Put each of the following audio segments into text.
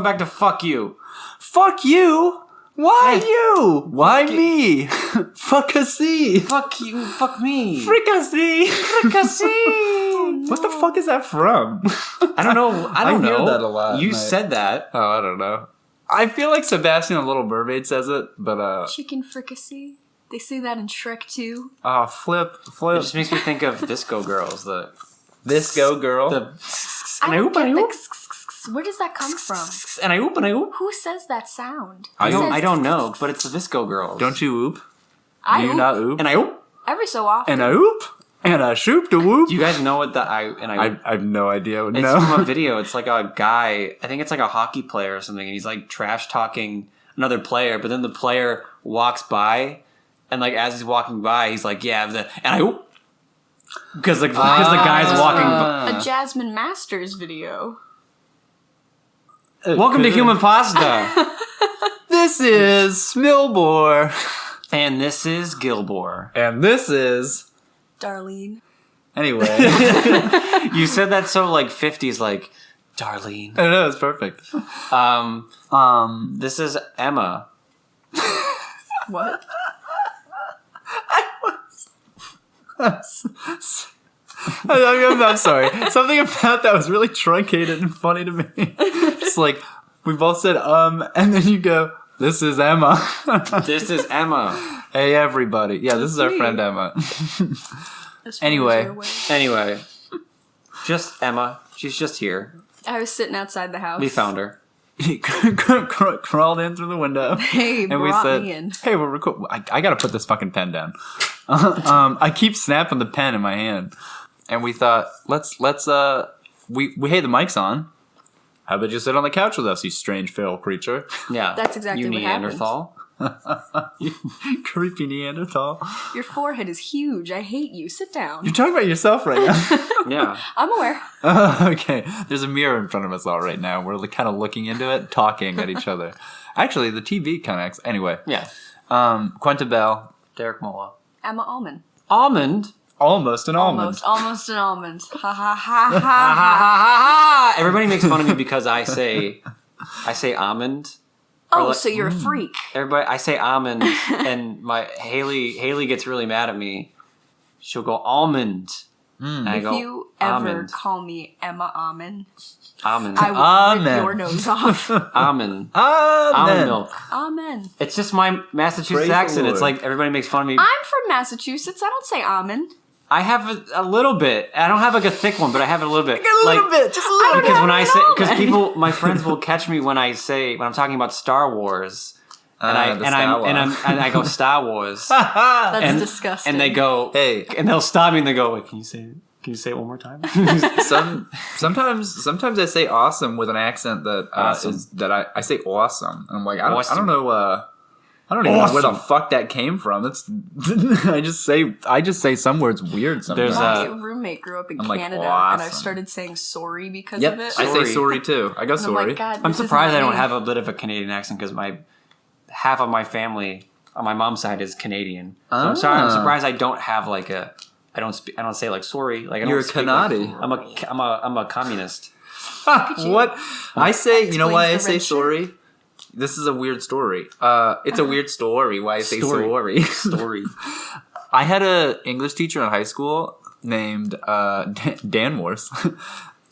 going back to fuck you. Fuck you? Why you? Why Fuck me? Fuck-a-see. Fuck you. Fuck me. Fricassee. Fricassee. What the fuck is that from? I don't know. I don't hear know. that a lot. You said that. Oh, I don't know. I feel like Sebastian the Little Mermaid says it, but Chicken fricassee. They say that in Shrek too. flip. It just makes me think of Visco Girls. This go girl. I don't get the where does that come from? And I oop and I oop. Who says that sound? I Who says don't know, but it's the Visco Girls. Don't you oop? I Do you oop not oop? And I oop. every so often. And I oop. And I shoop to whoop. Do you guys know what the I and I oop? I have no idea. It's from a video. It's like a guy. I think it's like a hockey player or something, and he's like trash talking another player. But then the player walks by, and like as he's walking by, he's like, "Yeah," and I oop. Because the guy's walking by. A Jasmine Masters video. Welcome to Human Pasta. This is Smilbore. And this is Gilbore. And this is... Darlene. Anyway. You said that so like 50s, like, Darlene. I know, it's perfect. This is Emma. What? I'm sorry. Something about that was really truncated and funny to me. It's like, we both said, and then you go, this is Emma. This is Emma. Hey, everybody. Yeah, this is our friend Emma. Anyway. Anyway. Just Emma. She's just here. I was sitting outside the house. We found her. He crawled in through the window. Hey, and we said, me in. hey, we're recording. I gotta put this fucking pen down. I keep snapping the pen in my hand. And we thought, let's we hey, the mic's on. How about you sit on the couch with us, you strange feral creature? Yeah. That's exactly you what Neanderthal. You creepy Neanderthal. Your forehead is huge. I hate you. Sit down. You're talking about yourself right now. Yeah. I'm aware. Okay. There's a mirror in front of us all right now. We're kind of looking into it, talking at each other. Actually, the TV connects. Anyway. Yeah. Quentin Bell. Derek Mola. Emma Almond. Almond? Almost an almond. Almost an almond. Ha ha ha Ha ha ha ha. ha ha! Everybody makes fun of me because I say almond. Oh, like- so you're a freak. Everybody, I say almond, and my Haley gets really mad at me. She'll go almond. And I If go, you ever almond. call me Emma Almond, Almond. I will Amen. rip your nose off. Almond. Almond Amen. milk. Amen. It's just my Massachusetts Praise the accent. It's Lord. like everybody makes fun of me. I'm from Massachusetts. I don't say almond. I have a little bit. I don't have like a thick one, but I have a little bit. A little bit. Just a little Because when have I it say, all because then. people, my friends will catch me when I'm talking about Star Wars, and I go Star Wars, That's and disgusting. and they go, Hey. and they'll stop me and they go, wait, can you say it one more time? Sometimes I say awesome with an accent that Awesome. is that I say awesome. And I'm like, I don't Awesome. know I don't even know where the Awesome. fuck that came from. It's I just say some words weird sometimes. There's My roommate grew up in I'm like, Canada, and awesome. I've started saying sorry because Yep, of it. I Sorry. say sorry too. I go And I'm sorry. like, God, I'm this is surprised not I don't me. have a bit of a Canadian accent because half of my family on my mom's side is Canadian. So I'm sorry. I'm Ah. surprised I don't have like a. I don't say like sorry. Like I don't You're a speak like- Canadi. I'm a communist. What? I say, you know why I explains the say red shirt. sorry? This is a weird story. It's a weird story why I say Story. sorry. Story. I had a English teacher in high school named Dan Morse,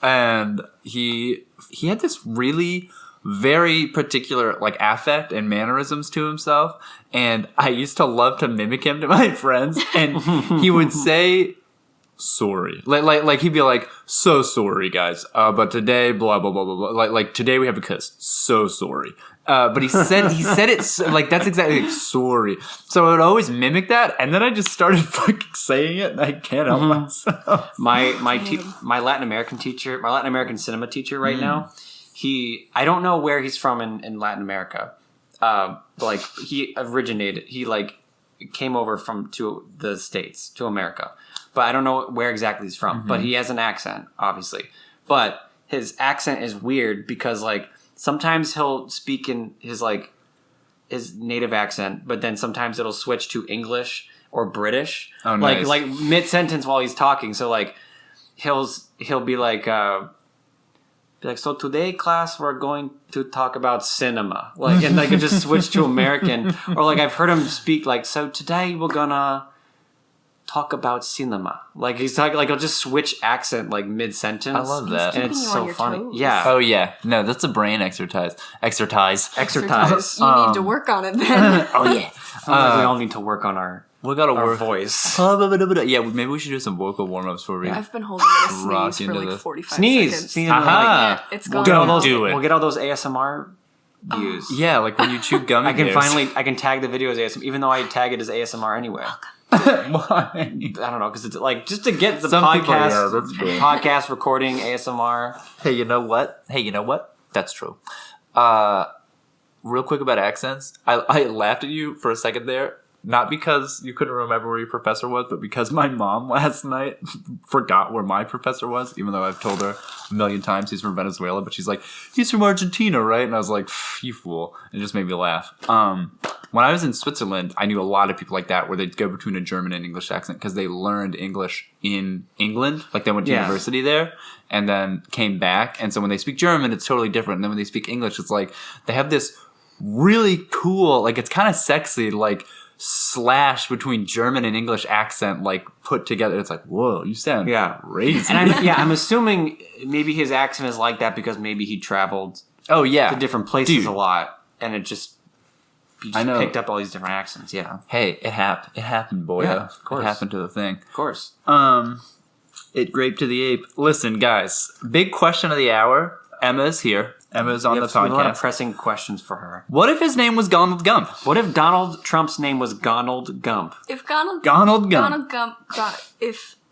and he had this really very particular like affect and mannerisms to himself, and I used to love to mimic him to my friends, and he would say sorry, like he'd be like, so sorry guys, but today blah blah blah blah blah, like today we have a kiss, so sorry. But he said it like that's exactly like, sorry. So I would always mimic that, and then I just started fucking saying it, and I can't help myself. My Latin American teacher, my Latin American cinema teacher right now, I don't know where he's from in Latin America. Like he came over to the States, to America. But I don't know where exactly he's from. But he has an accent, obviously. But his accent is weird because like sometimes he'll speak in his native accent, but then sometimes it'll switch to English or British. Oh, nice. Like mid sentence while he's talking. So like he'll be like be like, so today, class, we're going to talk about cinema. Like, and like, it just switch to American. Or like, I've heard him speak like, so today we're gonna talk about cinema. Like, he's talking, like, he'll just switch accent like mid-sentence. I love that. And it's Keeping you on so your funny. toes. Yeah. Oh yeah, no, that's a brain exercise. Exercise. You need to work on it then. Oh yeah. We all need to work on our work. voice. Yeah, maybe we should do some vocal warm-ups for you. I've been holding it a Rock sneeze for into like this. 45 Sneeze. seconds. Sneeze. Aha. It's We'll gone. get all now. those. Do it. We'll get all those ASMR views. Yeah, like when you chew gummy I can bears. I can tag the video as ASMR, even though I tag it as ASMR anyway. Why? I don't know, because it's like just to get the Some people, podcast, yeah, that's true. podcast recording ASMR. Hey, you know what? That's true. Real quick about accents. I laughed at you for a second there. Not because you couldn't remember where your professor was, but because my mom last night forgot where my professor was, even though I've told her a million times he's from Venezuela. But she's like, he's from Argentina, right? And I was like, you fool. It just made me laugh. When I was in Switzerland, I knew a lot of people like that where they'd go between a German and English accent because they learned English in England. Like they went to university there and then came back. And so when they speak German, it's totally different. And then when they speak English, it's like they have this really cool, like it's kind of sexy, like slash between German and English accent, like put together. It's like, whoa, you sound crazy. And I'm assuming maybe his accent is like that because maybe he traveled oh yeah to different places a lot, and it just I know. picked up all these different accents. Yeah, Hey, it happened, boy. Yeah, of course. It happened to the thing. of course. It graped to the ape. Listen, guys, big question of the hour. Emma's here. Emma's on the We have a lot of podcast. pressing questions for her. What if his name was Donald Gump? What if Donald Trump's name was Donald Gump? If Donald Donald Gump.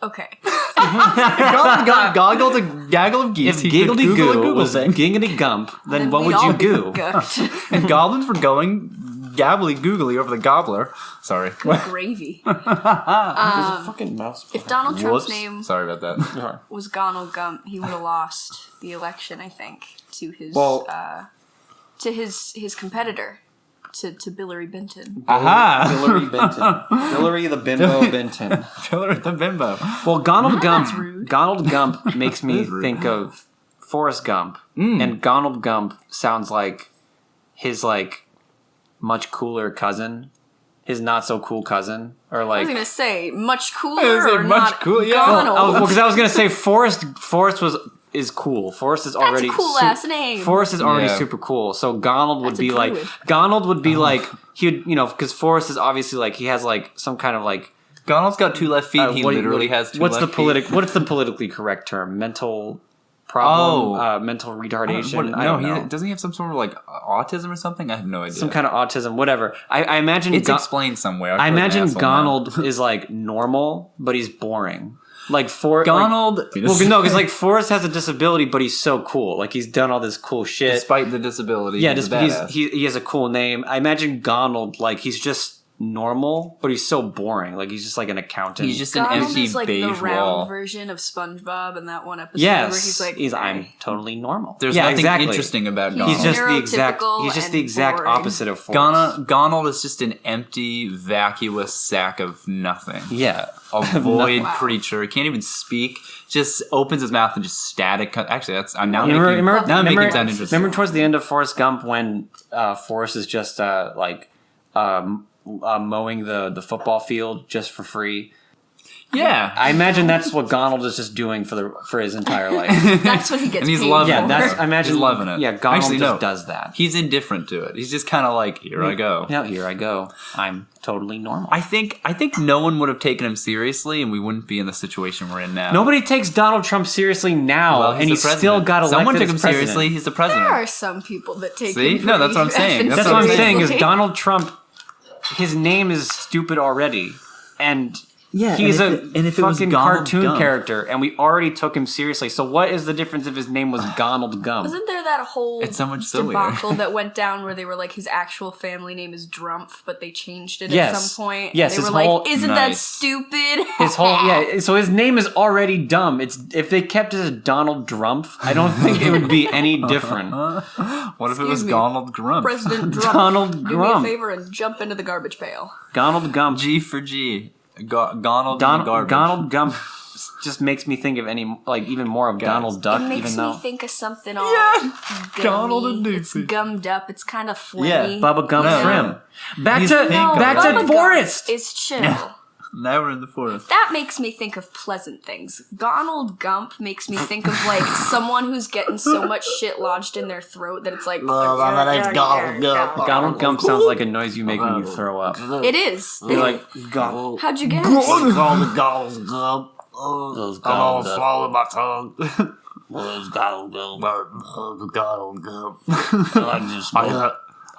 Okay. Donald Gump goggled a gaggle of geese. If He could Giggly Google a Goo Google was thing. Giggity Gump, then what we'd would you all be do? gooked. And goblins were going gabbly googly over the gobbler. Sorry. Gravy. There's a fucking mouse. If Donald Trump's Whoops. name Sorry about that. was Donald Gump, he would have lost the election, I think, to his his competitor, to Billary Benton. Aha! Hillary Benton. Hillary the Bimbo Benton. Pillar the bimbo. Well, Donald That's Gump. rude. Donald Gump makes me is rude. think of Forrest Gump, and Donald Gump sounds like his like much cooler cousin, his not so cool cousin, or I was like. gonna say much cooler I was gonna say or much not cool- yeah. Donald. Because I was gonna say Forrest is cool. Forrest is already a cool ass name. Forrest is already Yeah. super cool. So Donald would That's a be like druid. Donald would be like he'd because Forrest is obviously like he has like some kind of like Donald's got 2 left feet. He literally has 2 what's left the what's the politically correct term? Mental problem, mental retardation. I don't know. Doesn't he have some sort of like autism or something? I have no idea. Some kind of autism, whatever. I imagine it's explained somewhere. I imagine Donald is like normal, but he's boring. Like Donald. Well, no, because like Forrest has a disability, but he's so cool. Like he's done all this cool shit. despite the disability. Yeah, he's a just badass. he has a cool name. I imagine Donald like he's just normal, but he's so boring. Like he's just like an accountant. He's just an Donald empty is like the beige round wall. version of SpongeBob in that one episode yes, where he's like, I'm totally normal. There's yeah, nothing exactly. interesting about He's Donald. He's just the exact. neurotypical He's just and the exact boring. opposite of Forrest. Donald is just an empty, vacuous sack of nothing. Yeah, A void Wow. creature. He can't even speak. Just opens his mouth and just static. Actually, that's I'm now Remember, making remember, now I'm making it remember, sound interesting. remember towards the end of Forrest Gump when Forrest is just mowing the football field just for free. Yeah, I imagine that's what Donald is just doing for his entire life. that's what he gets And he's paid loving Yeah, for. that's I imagine He's loving it. Yeah, Donald Actually, just no. does that. he's indifferent to it. He's just kind of like, here I go. Now here I go. I'm totally normal. I think no one would have taken him seriously, and we wouldn't be in the situation we're in now. Nobody takes Donald Trump seriously now, Well, and he's the still president. got elected Someone took as him president. seriously. He's the president. There are some people that take See? him No, that's what I'm pretty saying. effing That's what I'm saying. Is seriously. Donald Trump? His name is stupid already, and Yeah, he's and a if it was fucking Donald cartoon Gump. character, and we already took him seriously. So what is the difference if his name was Donald Gump? Wasn't there that whole It's so much sillier. debacle that went down where they were like his actual family name is Drumpf, but they changed it at Yes. some point? Yes, they his were whole- like, "Isn't that Nice. stupid?" His whole so his name is already dumb. It's if they kept it as Donald Drumpf, I don't think it would be any different. What if it Excuse was me. Donald Grump? President Drumpf, Donald do me a Grump. favor and jump into the garbage pail. Donald Gump. G for G. Donald Donald garbage. Donald Gump just makes me think of even more of Donald Duck. It makes even though me think of something all gummy. Donald and It's Goofy. gummed up. It's kind of flimmy. Yeah, Bubba Gump No. Shrimp. Back He's to pink on back it. to Bubba Forest. Gump is chill. Now we're in the forest. That makes me think of pleasant things. Donald Gump makes me think of like someone who's getting so much shit lodged in their throat that it's like. my name's Donald Gump. Donald Gump sounds like a noise you make when you throw up. It is. You're like Gump. How'd you guess? Donald Gump. Those I'm all Donald Duck. swallowing my tongue. Those Donald Gump. Donald Gump.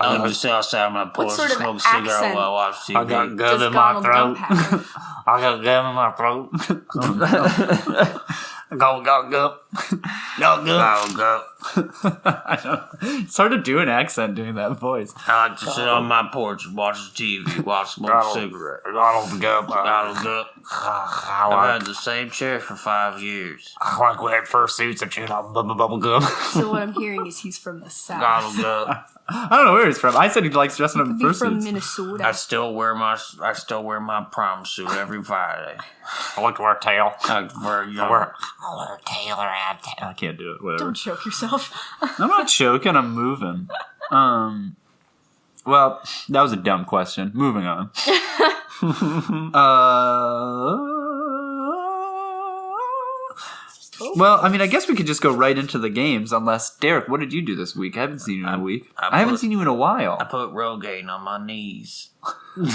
I just sit outside on my porch What sort and of smoke a cigarette accent while I watch TV. I got gum Does in my Donald Gump throat. have? I got gum in my throat. Go, go. Donald Gump. It's hard to do an accent doing that voice. I like to sit on my porch and watch TV while I smoke a cigarette. Donald Gump. Donald Gump. I've I had the same chair for 5 years. like wearing fursuits and chewing on bubble gum. So what I'm hearing is he's from the south. Donald Gump. I don't know where he's from. I said he likes dressing up in Could be from fursuits. Minnesota. I still wear my prom suit every Friday. I like to wear a tail. For I wear a tail around town. I can't do it. Whatever. Don't choke yourself. I'm not choking. I'm moving. Well, that was a dumb question. Moving on. Well, I mean, I guess we could just go right into the games. Unless Derek, what did you do this week? I haven't seen you in a week. I haven't seen you in a while. I put Rogaine on my knees. What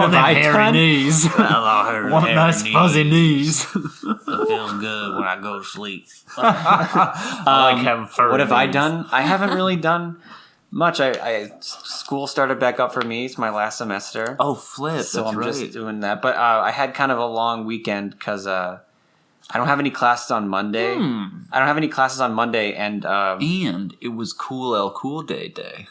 have I done? Knees. What nice fuzzy knees. It feels good when I go to sleep. I like having fur. What have I knees. done? I haven't really done much. School started back up for me. It's my last semester. Oh, flip. So that's I'm right. just doing that. But I had kind of a long weekend because I don't have any classes on Monday. I don't have any classes on Monday, and And it was Cool Day.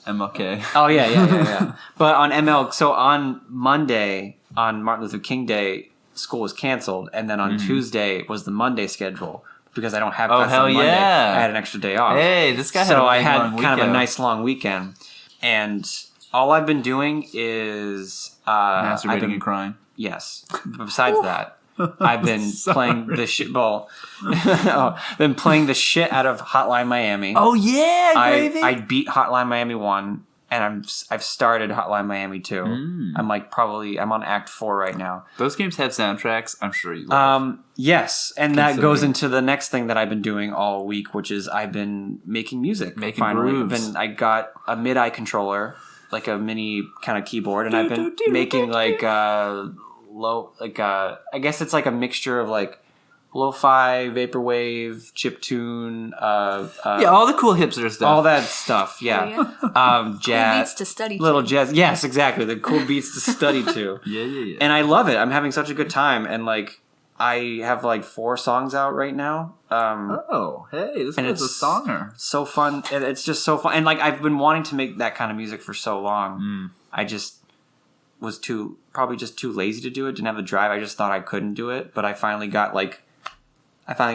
MLK. oh yeah. But on ML, so on Monday, on Martin Luther King Day, school was canceled, and then on Tuesday was the Monday schedule because I don't have classes hell on Monday. yeah. I had an extra day off. Hey, this guy had So a I big, had long kind of a weekend. nice long weekend, and all I've been doing is Masturbating and and crying. Yes. Besides that, I've been playing the shit ball. Been playing the shit out of Hotline Miami. Oh yeah, gravy. I beat Hotline Miami 1 and I've started Hotline Miami 2. I'm I'm on Act 4 right now. Those games have soundtracks. I'm sure you love. Yes, and that goes Considering. into the next thing that I've been doing all week, which is I've been making music. Making finally. grooves. I got a mid-eye controller, like a mini kind of keyboard, and I've been making like I guess it's like a mixture of like lo-fi, vaporwave, chiptune, yeah, all the cool hipster stuff. all that stuff. Yeah, Cool jazz, beats to study. little to. jazz. Yes, exactly. The cool beats to study to. Yeah. And I love it. I'm having such a good time, and like I have like 4 songs out right now. Oh, hey, this And guy's a it's- songer. So fun. It's just so fun, and like I've been wanting to make that kind of music for so long. I just was probably just too lazy to do it. Didn't have the drive. I just thought I couldn't do it, but I finally was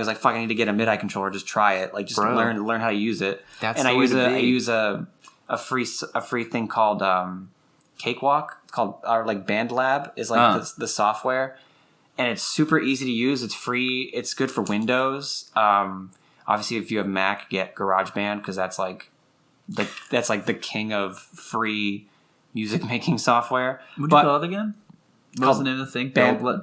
like, fuck, I need to get a mid-eye controller. Just try it. Like, just Bro. learn how to use it. That's and the way to I be. use a free thing called Cakewalk. It's called like BandLab is like the software, and it's super easy to use. It's free. It's good for Windows. Obviously, if you have Mac, get GarageBand because that's like the king of free music making software. What do you call it again? What was the name of the thing? BandLab.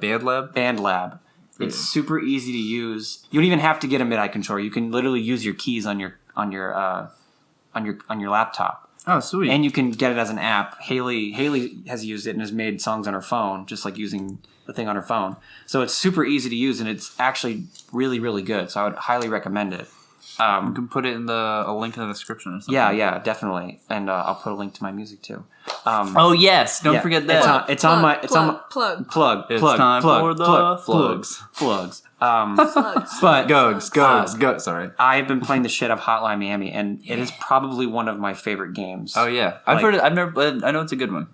BandLab. It's super easy to use. You don't even have to get a mid-eye controller. You can literally use your keys on your laptop. Oh, sweet. And you can get it as an app. Haley has used it and has made songs on her phone, just like using the thing on her phone. So it's super easy to use, and it's actually really, really good. So I would highly recommend it. you can put it in a link in the description or something. Yeah, definitely. And I'll put a link to my music too. Oh yes, don't Yeah, forget that. It's on my plug. plug. It's plug, time plug, for the plug, plugs. Plugs. Plugs. But Go. Sorry. I've been playing the shit out of Hotline Miami, and it is probably one of my favorite games. Oh yeah, I've Like- heard it. I've never. I know it's a good one.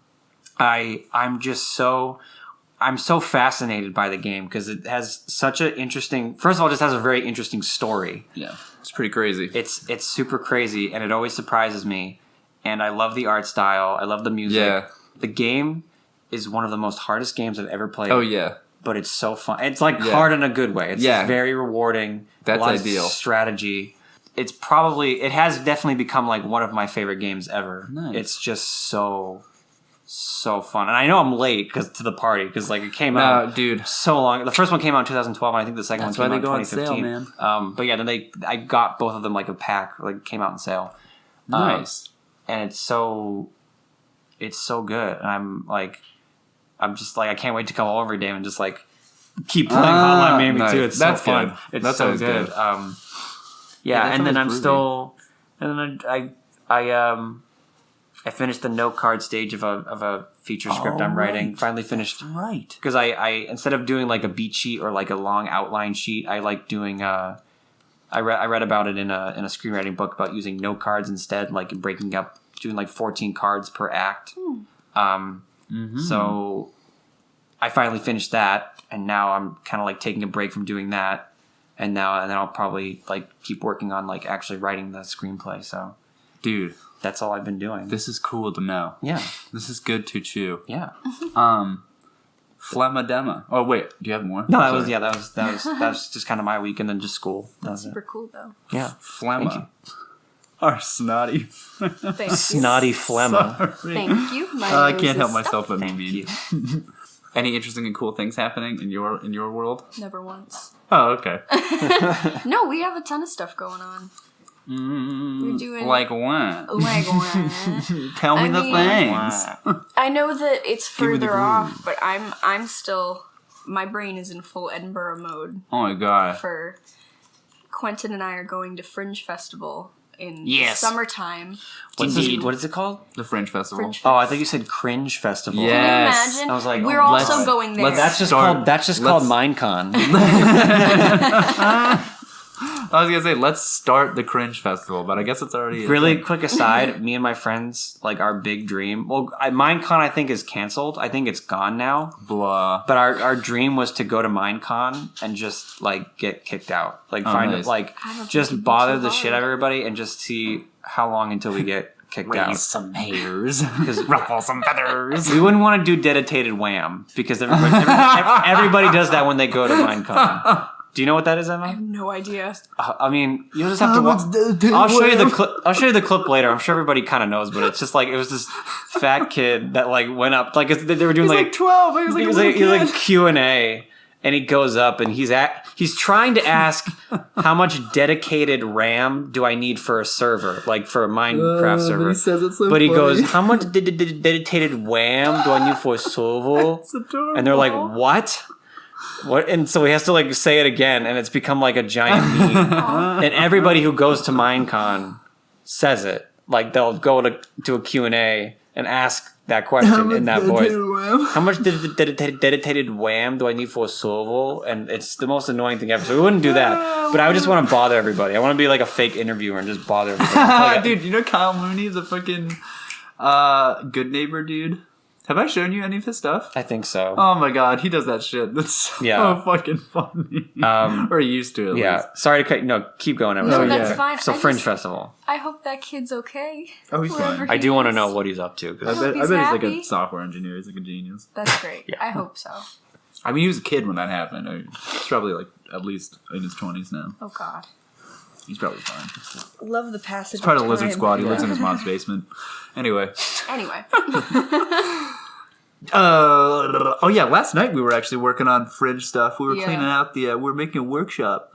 I'm so fascinated by the game because it has such an interesting. First of all, it just has a very interesting story. Yeah, it's pretty crazy. It's super crazy, and it always surprises me. And I love the art style. I love the music. Yeah. The game is one of the most hardest games I've ever played. Oh yeah. But it's so fun. It's like hard in a good way. It's just very rewarding. That's a lot ideal. Of strategy. It has definitely become like one of my favorite games ever. Nice. It's just so fun. And I know I'm late to the party because like it came out so long. The first one came out in 2012, and I think the second one came out in 2015. Man. But yeah, then I got both of them like a pack, like came out in sale. Nice. And it's so good. And I'm just like I can't wait to come over every day and just like keep playing Hotline Miami too. It's so fun. Good. It's so good. And then I'm still, and then I finished the note card stage of a feature script I'm writing. Finally finished. Right. Because I instead of doing like a beat sheet or like a long outline sheet, I like doing I read about it in a screenwriting book about using note cards instead, like breaking up, doing like 14 cards per act. So I finally finished that, and now I'm kind of like taking a break from doing that, and then I'll probably like keep working on like actually writing the screenplay. So, dude, that's all I've been doing. This is cool to know. Yeah, this is good to chew. Yeah. Flemma Dema. Oh wait, do you have more? No, that was just kind of my week, and then just school. That's super cool though. Yeah, Flemma. Our snotty. Snotty Flemma. Thank you. I can't help myself but being mean. Any interesting and cool things happening in your world? Never once. Oh, okay. No, we have a ton of stuff going on. We're doing like what? Like what? Tell me the things. I know that it's further off, but I'm still. My brain is in full Edinburgh mode. Oh my god! For Quentin and I are going to Fringe Festival in summertime. What is it called? The Fringe Festival. Oh, I think you said Cringe Festival. Yes. Can you imagine? I was like, we're also going there. That's just called MineCon. I was gonna say let's start the Cringe Festival, but I guess it's already really quick aside. Me and my friends, like our big dream. Well, MineCon I think is canceled. I think it's gone now. Blah. But our dream was to go to MineCon and just like get kicked out. Like just bother the shit out of everybody and just see how long until we get kicked out. Raise some hairs, ruffle some feathers. We wouldn't want to do dedicated wham because everybody does that when they go to MineCon. Do you know what that is, Emma? I have no idea. I mean, you'll just have to watch. I'll show you the clip. I'll show you the clip later. I'm sure everybody kind of knows, but it's just like it was this fat kid that like went up, like they were doing like 12. He was like Q&A, and he goes up and he's trying to ask how much dedicated RAM do I need for a server, like for a Minecraft server. He says it's so but he funny. goes, how much dedicated WAM do I need for a server? And they're like, what? What? And so he has to like say it again, and it's become like a giant meme. And everybody who goes to MineCon says it. Like they'll go to a Q&A and ask that question in that voice. How much dedicated WAM do I need for a server? And it's the most annoying thing ever. So we wouldn't do that. But I would just want to bother everybody. I want to be like a fake interviewer and just bother everybody. Dude, you know Kyle Mooney is a fucking good neighbor dude? Have I shown you any of his stuff? I think so. Oh my god, he does that shit. That's so fucking funny. Or he used to, at least. Sorry to cut. No, keep going. No, that's fine. So Fringe Festival. I hope that kid's okay. Oh, he's fine. I do want to know what he's up to. I bet he's like a software engineer. He's like a genius. That's great. I hope so. I mean, he was a kid when that happened. He's probably like at least in his 20s now. Oh god. He's probably fine. Love the passage. He's part of the Lizard Squad. He lives in his mom's basement. Anyway. Oh yeah, last night we were actually working on Fringe stuff. We were cleaning out we were making a workshop.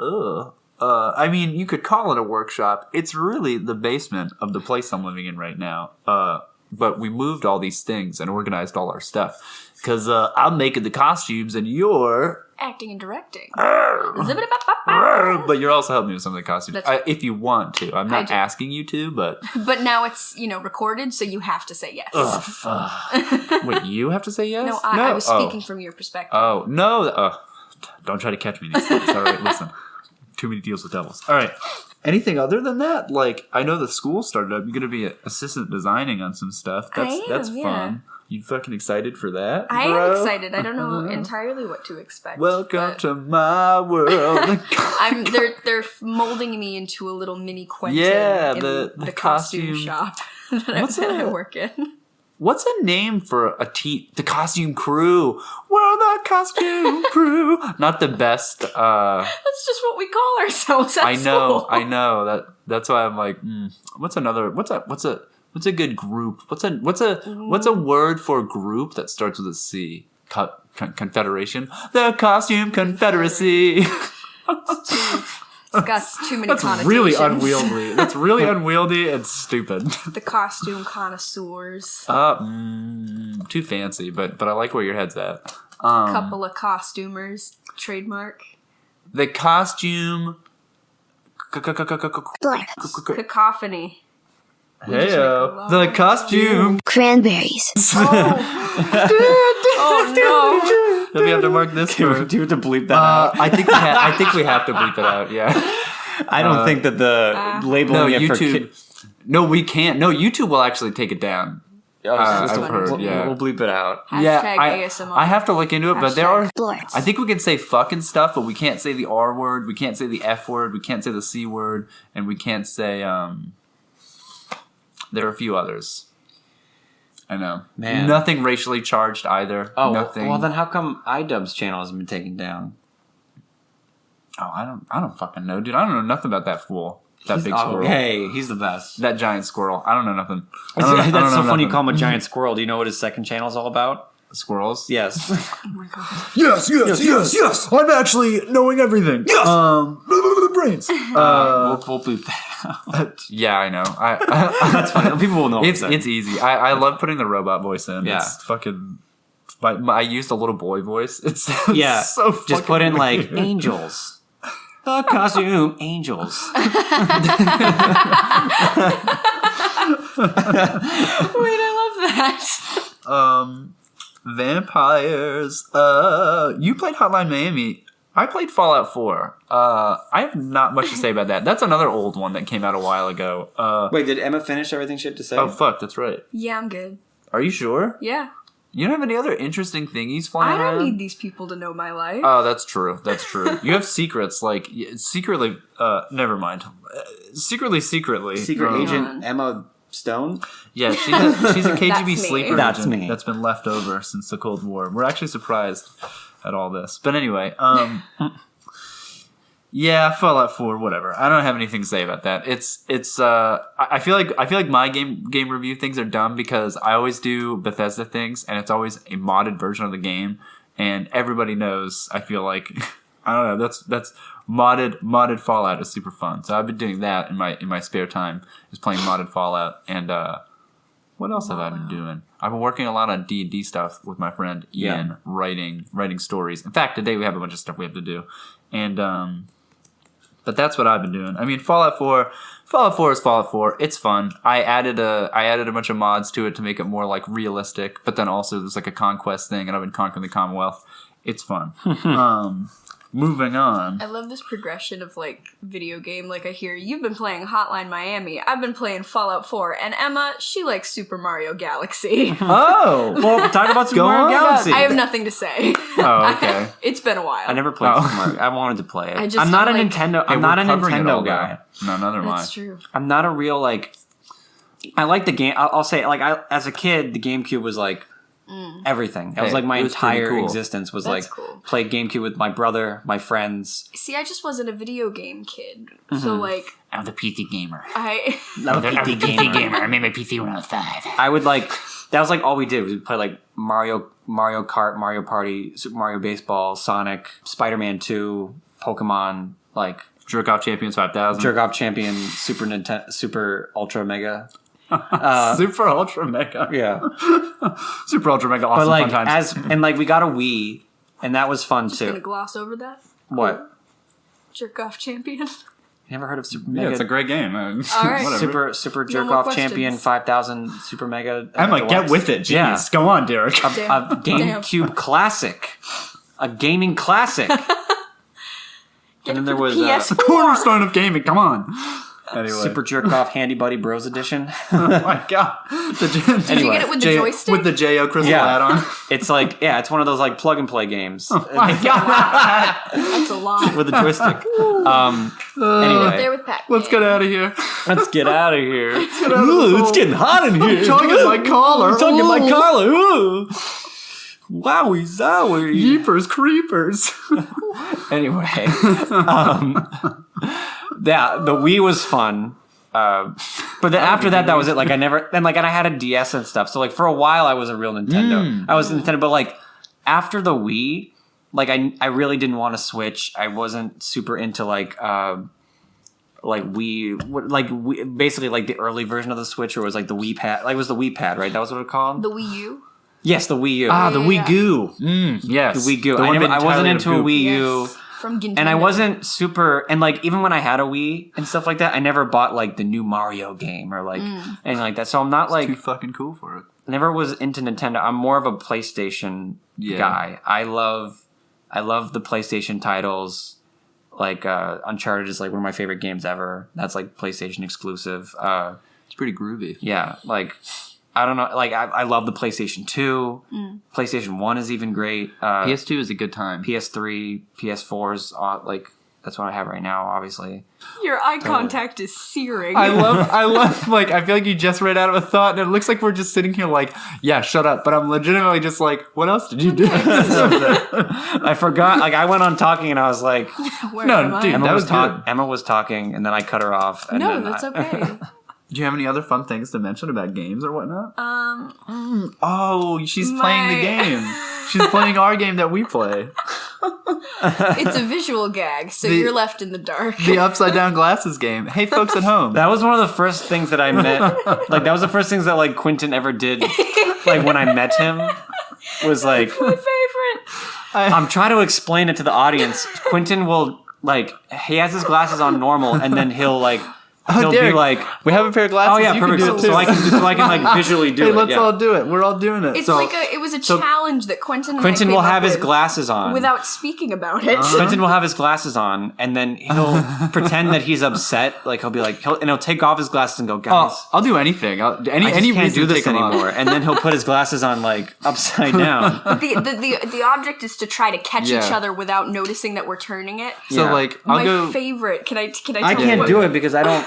I mean, you could call it a workshop. It's really the basement of the place I'm living in right now. But we moved all these things and organized all our stuff. Because I'm making the costumes and you're... acting and directing. But you're also helping me with some of the costumes. Right. If you want to. I'm not asking you to, but... But now it's, recorded, so you have to say yes. Wait, you have to say yes? No, I was speaking from your perspective. Oh, no. Don't try to catch me these days. All right, listen. Too many deals with devils. All right. Anything other than that? Like, I know the school started up. You're going to be assistant designing on some stuff. That's fun. You fucking excited for that? I am excited. I don't know entirely what to expect. Welcome to my world. They're molding me into a little mini Quentin. Yeah, in the costume shop that I work in. What's a name for a team? The costume crew. We're the costume crew. Not the best. That's just what we call ourselves at school. I know. That's why I'm like, what's a good group? What's a word for a group that starts with a C? Confederation. The Costume Confederacy. It's got too many That's connotations. really unwieldy. That's really unwieldy and stupid. The costume connoisseurs. Too fancy, but I like where your head's at. Couple of costumers. Trademark. The costume. Cacophony. Heyo. The costume. Cranberries. Oh no. Do we have to mark this? Do we have to bleep that out? I think we have to bleep it out. Yeah. I don't think that the labeling it for YouTube. No, we can't. No, YouTube will actually take it down. I've heard. We'll, Yeah. we'll bleep it out. Hashtag ASMR. I have to look into it, but there are. Blorts. I think we can say fucking stuff, but we can't say the R word. We can't say the F word. We can't say the C word, and we can't say. There are a few others. I know. Man. Nothing racially charged either. Oh, nothing. well then how come iDubbbz's channel hasn't been taken down? Oh, I don't fucking know, dude. I don't know nothing about that fool. That big squirrel. Hey, he's the best. That giant squirrel. I don't know nothing. That's so funny you call him a giant squirrel. Do you know what his second channel is all about? Squirrels? Yes. Oh my god. Yes. I'm actually knowing everything. Yes. Brains. We'll bleep that out. Yeah, I know. That's fine. People will know. It's easy. I love putting the robot voice in. Yeah. It's fucking. I used a little boy voice. It's so fucking just put in like weird. angels. The costume angels. Wait, I love that. Vampires. You played Hotline Miami. I played Fallout 4. I have not much to say about that. That's another old one that came out a while ago. Wait, did Emma finish everything she had to say? Oh fuck, that's right. Yeah, I'm good. Are you sure? Yeah. You don't have any other interesting thingies flying I don't around? need these people to know my life. Oh, that's true. That's true. You have secrets, like secretly. Never mind. Secret agent Emma Stone? Yeah, she's a KGB That's me. sleeper That's agent me. that's been left over since the Cold War. We're actually surprised at all this, but anyway, yeah, Fallout 4, whatever. I don't have anything to say about that. It's. I feel like my game review things are dumb because I always do Bethesda things, and it's always a modded version of the game, and everybody knows. I feel like I don't know. That's modded Fallout is super fun. So I've been doing that in my spare time, is playing modded Fallout. And what else have I been doing? I've been working a lot on D&D stuff with my friend Ian, writing stories. In fact, today we have a bunch of stuff we have to do, and but that's what I've been doing. I mean, Fallout 4 is Fallout 4. It's fun. I added a bunch of mods to it to make it more like realistic, but then also there's like a conquest thing, and I've been conquering the Commonwealth. It's fun. Moving on. I love this progression of like video game. Like I hear you've been playing Hotline Miami. I've been playing Fallout 4, and Emma, she likes Super Mario Galaxy. Oh, well, talk about Super Mario Galaxy. I have nothing to say. Oh, okay. It's been a while. I never played Super Mario. I wanted to play it. I'm not a like, Nintendo. Hey, I'm not a we're covering it all, Nintendo guy. though. No, neither am I. That's true. I'm not a real like. I like the game. I'll say like as a kid, the GameCube was like everything. That was like my it was pretty entire cool. existence was That's like cool. play GameCube with my brother, my friends. See, I just wasn't a video game kid. So like I'm the PC gamer. I I'm a I'm the PC PC gamer. I made my PC when I was 5. I would like that was like all we did was we'd play like Mario Kart, Mario Party, Super Mario Baseball, Sonic, Spider-Man 2, Pokemon, like Jerk Off Champions 5000. Jerk Off Champion, Super Ultra Mega. Super Ultra Mega. Yeah. Super Ultra Mega. But Awesome like fun times. and like we got a Wii and that was fun just gonna too. gloss over that. What? Jerk off champion. You never heard of Super Yeah, Mega? it's a great game. All right. Whatever. Super No Jerk more Off questions. Champion 5000 Super Mega. Emma, get Deluxe. with it. Jeez. Yeah. Go on, Derek. A Damn. GameCube classic. A gaming classic. And then there was PS4. Cornerstone of gaming. Come on. Anyway. Super Jerk Off Handy Buddy Bros Edition. Oh my god. Did you get it with the joystick? With the J.O. Crystal Yeah. add-on. It's like, it's one of those like plug and play games My god. That's a lot. with a joystick. Anyway, There with Pac. Let's get out of here. let's get out of here. Ooh, It's getting hot in here. Tugging my collar. Tugging my Ooh. collar. Ooh. Wowie zowie. Jeepers creepers. Anyway, the Wii was fun. But then after that was it. Like and I had a DS and stuff. So like for a while I was a real Nintendo. I was Nintendo, but like after the Wii, like I really didn't want to switch. I wasn't super into like Wii, basically like the early version of the Switch, or was like the Wii Pad. Like it was the Wii Pad, right? That was what it was called. The Wii U. Yes, the Wii U. The Yeah. Wii Goo. Yes. The Wii U. The one I wasn't entirely into of a goo. Wii U. Yes. From Nintendo. And I wasn't super, and like even when I had a Wii and stuff like that, I never bought like the new Mario game or like anything like that. So I'm not like Too fucking cool for it. never was into Nintendo. I'm more of a PlayStation guy. I love the PlayStation titles. Like Uncharted is like one of my favorite games ever. That's like PlayStation exclusive. It's pretty groovy. Yeah, like I don't know. Like I love the PlayStation 2. PlayStation 1 is even great. PS2 is a good time. PS3, PS4 is like that's what I have right now. Obviously. Your eye contact is searing. I love, like, I feel like you just read out of a thought, and it looks like we're just sitting here like, yeah, shut up. But I'm legitimately just like, what else did you do? I forgot. Like, I went on talking, and I was like, Where No, am I? dude. That was good. Emma was talking, and then I cut her off. And No, then that's I- okay. Do you have any other fun things to mention about games or whatnot? Oh, she's playing the my- game. She's playing our game that we play. It's a visual gag, so you're left in the dark. The upside down glasses game. Hey, folks at home. That was one of the first things that I met. Like, that was the first things that, like, Quentin ever did. Like, when I met him, was like, My favorite. I'm trying to explain it to the audience. Quentin will, like, he has his glasses on normal, and then he'll, like, he'll Derek, be like, we have a pair of glasses. oh, yeah, you perfect. Can do it So too. I can, like, visually do Hey, it. let's yeah. all do it. We're all doing it. It's So- like it was a challenge that Quentin and I Quentin came will up have his with glasses on. without speaking about it. Quentin will have his glasses on, and then he'll pretend that he's upset. Like, he'll be like, he'll take off his glasses and go, guys, Oh, I'll do anything. I just Any can't do reason to this take 'em off. anymore. And then he'll put his glasses on, like, upside down. The object is to try to catch Yeah. each other without noticing that we're turning it. So Yeah. like, I'll My go favorite. Can I tell I you can't what- do it because I don't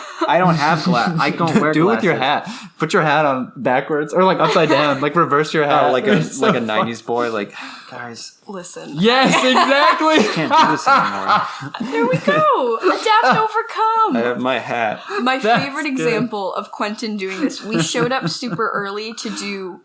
have glass. I don't wear do it glasses. with your hat. Put your hat on backwards or like upside down. Like reverse your hat. Oh, like a It's so like a fun. '90s boy. Like, guys, Listen. Yes, exactly. can't do this anymore. There we go. Adapt, I overcome. have my hat. My That's favorite good. example of Quentin doing this. We showed up super early to do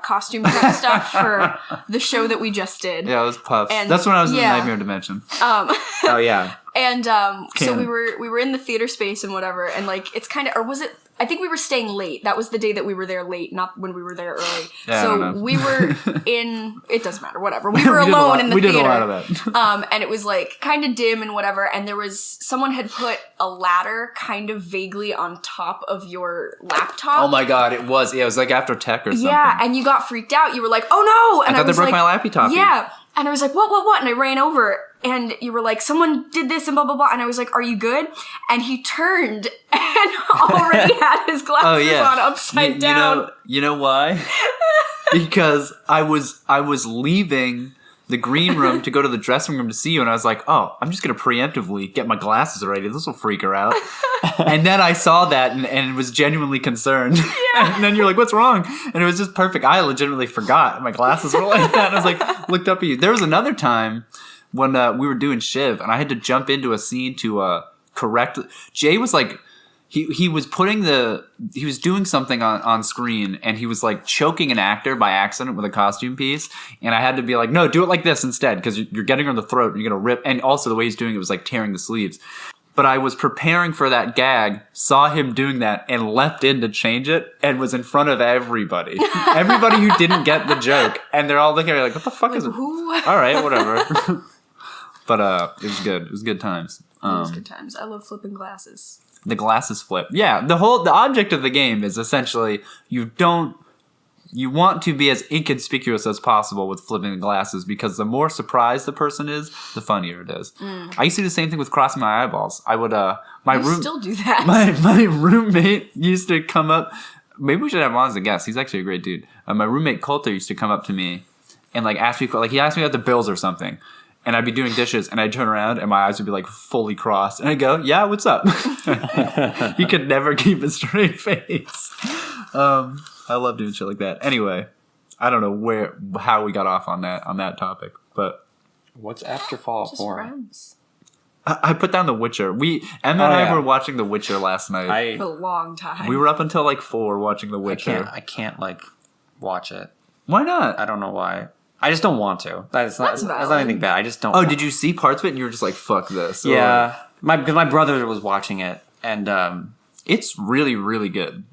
costume prep stuff for the show that we just did. Yeah, it was Puffs. And- That's when I was in the yeah. Nightmare Dimension. Oh yeah. And so Canon. we were in the theater space and whatever, and like it's kind of, or was it? I think we were staying late. That was the day that we were there late, not when we were there early. Yeah, I so don't know. we were in. It doesn't matter. Whatever. We were We did a alone lot- in the we theater. did a lot of that. And it was like kind of dim and whatever. And there was someone had put a ladder kind of vaguely on top of your laptop. Oh my god, it was. Yeah, it was like after tech or something. Yeah, and you got freaked out. You were like, "Oh no!" And I thought they was broke like, my lappy toppy. Yeah, and I was like, "What?" And I ran over, and you were like, "Someone did this," and blah blah blah. And I was like, "Are you good?" And he turned and already had his glasses on upside down. You know why? Because I was leaving the green room to go to the dressing room to see you, and I was like, oh, I'm just gonna preemptively get my glasses ready. This will freak her out. And then I saw that and was genuinely concerned. Yeah. And then you're like, what's wrong? And it was just perfect. I legitimately forgot my glasses were like that. And I was like, looked up at you. There was another time when we were doing Shiv, and I had to jump into a scene to correct. Jay was like, he was doing something on screen, and he was like choking an actor by accident with a costume piece, and I had to be like, no, do it like this instead, because you're getting her in the throat and you're gonna rip. And also the way he's doing it was like tearing the sleeves. But I was preparing for that gag, saw him doing that, and leapt in to change it, and was in front of everybody. Everybody who didn't get the joke, and they're all looking at me like, what the fuck is it? Who? All right, whatever. But it was good. It was good times. It was good times. I love flipping glasses. The glasses flip. Yeah, the object of the game is essentially you don't you want to be as inconspicuous as possible with flipping the glasses because the more surprised the person is, the funnier it is. I used to do the same thing with crossing my eyeballs. I would still do that. My roommate used to come up. Maybe we should have him on as a guest. He's actually a great dude. My roommate Coulter used to come up to me and like ask me, like he asked me about the bills or something, and I'd be doing dishes and I'd turn around and my eyes would be like fully crossed, and I'd go, "Yeah, what's up?" He could never keep a straight face. I love doing shit like that. Anyway, I don't know how we got off on that topic, but what's after Fallout 4? Friends. I put down The Witcher. Emma and I were watching The Witcher last night. For a long time. We were up until like 4 watching The Witcher. I can't like watch it. Why not? I don't know why. I just don't want to. That's not anything bad. I just don't. Oh, did you see parts of it and you were just like, "Fuck this"? Yeah, because my brother was watching it, and it's really, really good.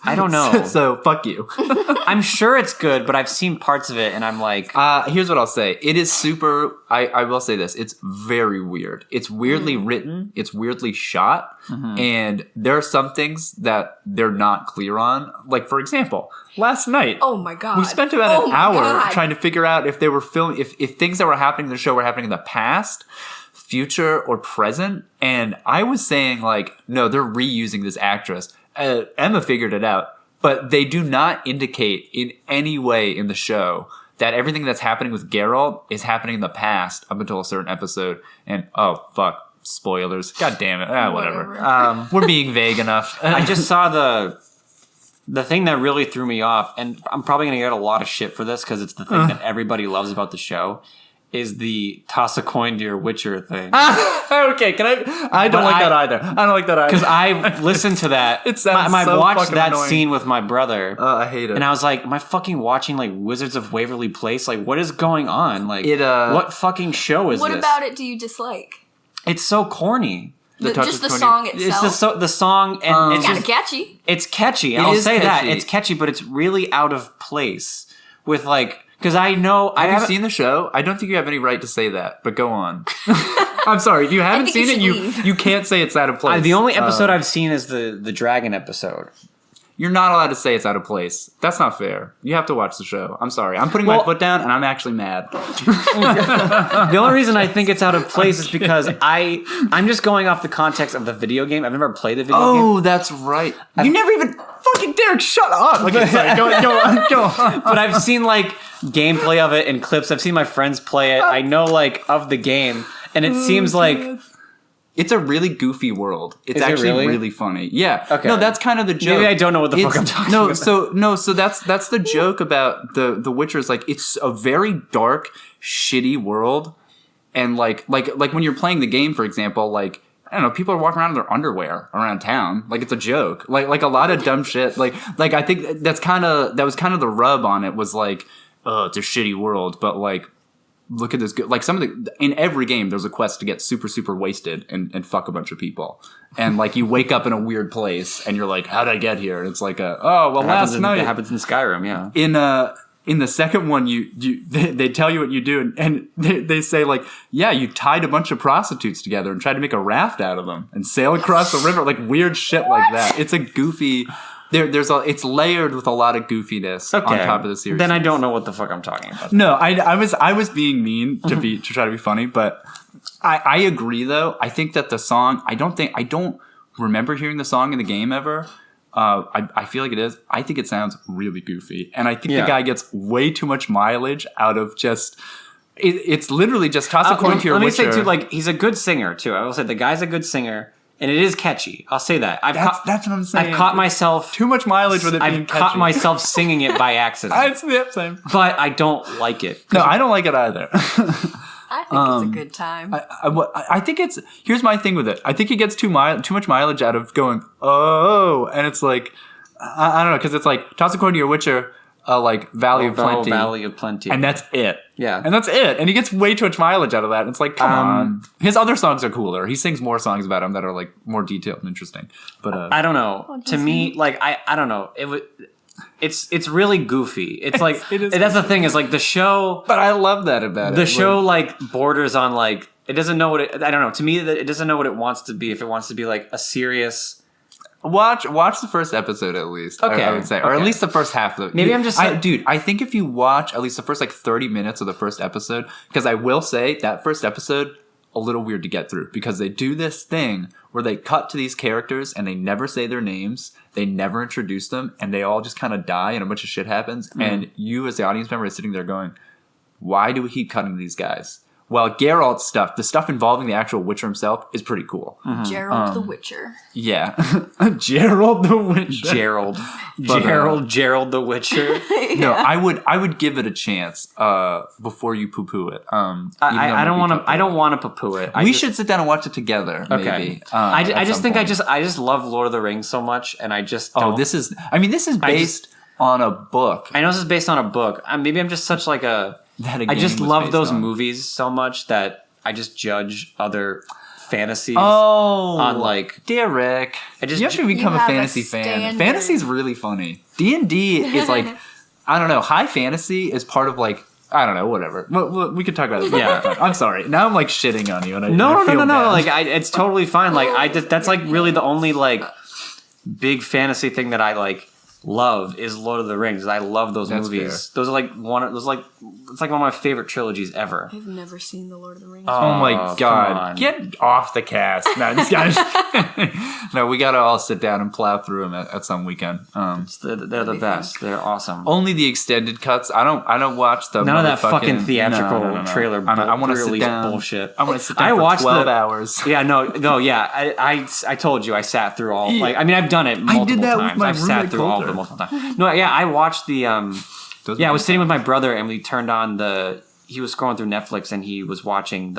I don't know. So fuck you. I'm sure it's good, but I've seen parts of it, and I'm like, here's what I'll say. It is super. I will say this. It's very weird. It's weirdly written. It's weirdly shot, and there are some things that they're not clear on. Like for example, last night. Oh my god. We spent about an hour trying to figure out if they were filming, if things that were happening in the show were happening in the past, future, or present. And I was saying like, no, they're reusing this actress. Emma figured it out, but they do not indicate in any way in the show that everything that's happening with Geralt is happening in the past up until a certain episode. And oh fuck, spoilers! God damn it! Whatever. We're being vague enough. I just saw the thing that really threw me off, and I'm probably gonna get a lot of shit for this because it's the thing that everybody loves about the show. Is the toss a coin to your Witcher thing. Okay, can I don't like that either. I don't like that either. Because I listened to that. It sounds I so watched fucking that annoying. scene with my brother. I hate it. And I was like, am I fucking watching like Wizards of Waverly Place? Like, what is going on? Like, what fucking show is this? What about it do you dislike? It's so corny. Just the song itself. It's the song, and it's kind of just catchy. It's catchy. It I'll is say that catchy. it's catchy, but it's really out of place with like. Because I know Have you seen the show? I don't think you have any right to say that, but go on. I'm sorry. If you haven't seen it, you can't say it's out of place. The only episode I've seen is the dragon episode. You're not allowed to say it's out of place. That's not fair. You have to watch the show. I'm sorry. I'm putting my foot down, and I'm actually mad. The only reason I think it's out of place is because I'm just going off the context of the video game. I've never played the video game. Oh, that's right. You never even fucking Derek. Shut up. Okay, sorry. Go on. But I've seen like gameplay of it and clips. I've seen my friends play it. I know like of the game, and it seems like it's a really goofy world. It's actually really funny. Yeah. Okay. No, that's kind of the joke. Maybe I don't know what the fuck I'm talking about. So that's the joke about the Witcher is like it's a very dark, shitty world, and like when you're playing the game, for example, like I don't know, people are walking around in their underwear around town. Like it's a joke. Like a lot of dumb shit. Like I think that was kind of the rub on it was like, oh, it's a shitty world, but like. Look at this good. Like in every game, there's a quest to get super, super wasted and fuck a bunch of people. And like you wake up in a weird place and you're like, how'd I get here? And it's like last night. It happens in Skyrim, yeah. In the second one, they tell you what you do and they say like, yeah, you tied a bunch of prostitutes together and tried to make a raft out of them and sail across the river, like weird shit like that. It's a goofy. It's layered with a lot of goofiness on top of the series. Then I don't know what the fuck I'm talking about. No, I was being mean to try to be funny, but I agree though. I think that the song I don't remember hearing the song in the game ever. I feel like it is. I think it sounds really goofy, and I think the guy gets way too much mileage out of just. It's literally just toss a coin to your Witcher. Let me say too, like he's a good singer too. I will say the guy's a good singer. And it is catchy. I'll say that. That's what I'm saying. I've caught myself... Too much mileage with it being catchy. I've caught myself singing it by accident. It's the same. But I don't like it. No, I don't like it either. I think it's a good time. I think it's... Here's my thing with it. I think he gets too much mileage out of going, oh, and it's like... I don't know, because it's like, toss a coin to your Witcher... like Valley of Plenty. Valley of Plenty. And that's it. Yeah. And that's it. And he gets way too much mileage out of that. And it's like, come on. His other songs are cooler. He sings more songs about him that are like more detailed and interesting. But I don't know. To me, like I don't know. It's really goofy. It's like that's the thing is like the show. But I love that about it. The show like borders on like it doesn't know what it. I don't know. To me, it doesn't know what it wants to be. If it wants to be like a serious Watch the first episode at least. Okay, I would say, or at least the first half of it. Maybe I'm just dude. I think if you watch at least the first like 30 minutes of the first episode, because I will say that first episode a little weird to get through because they do this thing where they cut to these characters and they never say their names, they never introduce them, and they all just kind of die and a bunch of shit happens. And you as the audience member is sitting there going, why do we keep cutting to these guys? Well, Geralt's stuff, the stuff involving the actual Witcher himself, is pretty cool. Geralt the Witcher. Yeah. Geralt the Witcher. Gerald. But, Gerald the Witcher. No, I would give it a chance before you poo-poo it. I don't want to poo-poo it. We should sit down and watch it together, Okay. maybe. I just love Lord of the Rings so much, and I just don't. This is based on a book. I know this is based on a book. Maybe I'm just such like a... I just love those movies so much that I just judge other fantasies on like Derek. You have to become a fantasy fan. Fantasy's really funny. D&D is like, I don't know, high fantasy is part of like, I don't know, whatever. We could talk about this. Yeah, I'm sorry. Now I'm like shitting on you. And No. Like it's totally fine. Like that's like really the only like big fantasy thing that I like love is Lord of the Rings. I love those movies. Fair. Those are like it's like one of my favorite trilogies ever. I've never seen the Lord of the Rings. Oh my god. Get off the cast. No, this guy. No, we gotta all sit down and plow through them at some weekend. They're the best. They're awesome. Only the extended cuts. I don't watch the none of that fucking theatrical trailer. I want to sit down. Bullshit. I want to sit down for 12 hours. Yeah, no, yeah. I told you I sat through all. Like, I mean, I've done it multiple times. With my I've sat through all of them multiple times. No, yeah, I watched the. I was sitting with my brother and we turned on he was scrolling through Netflix and he was watching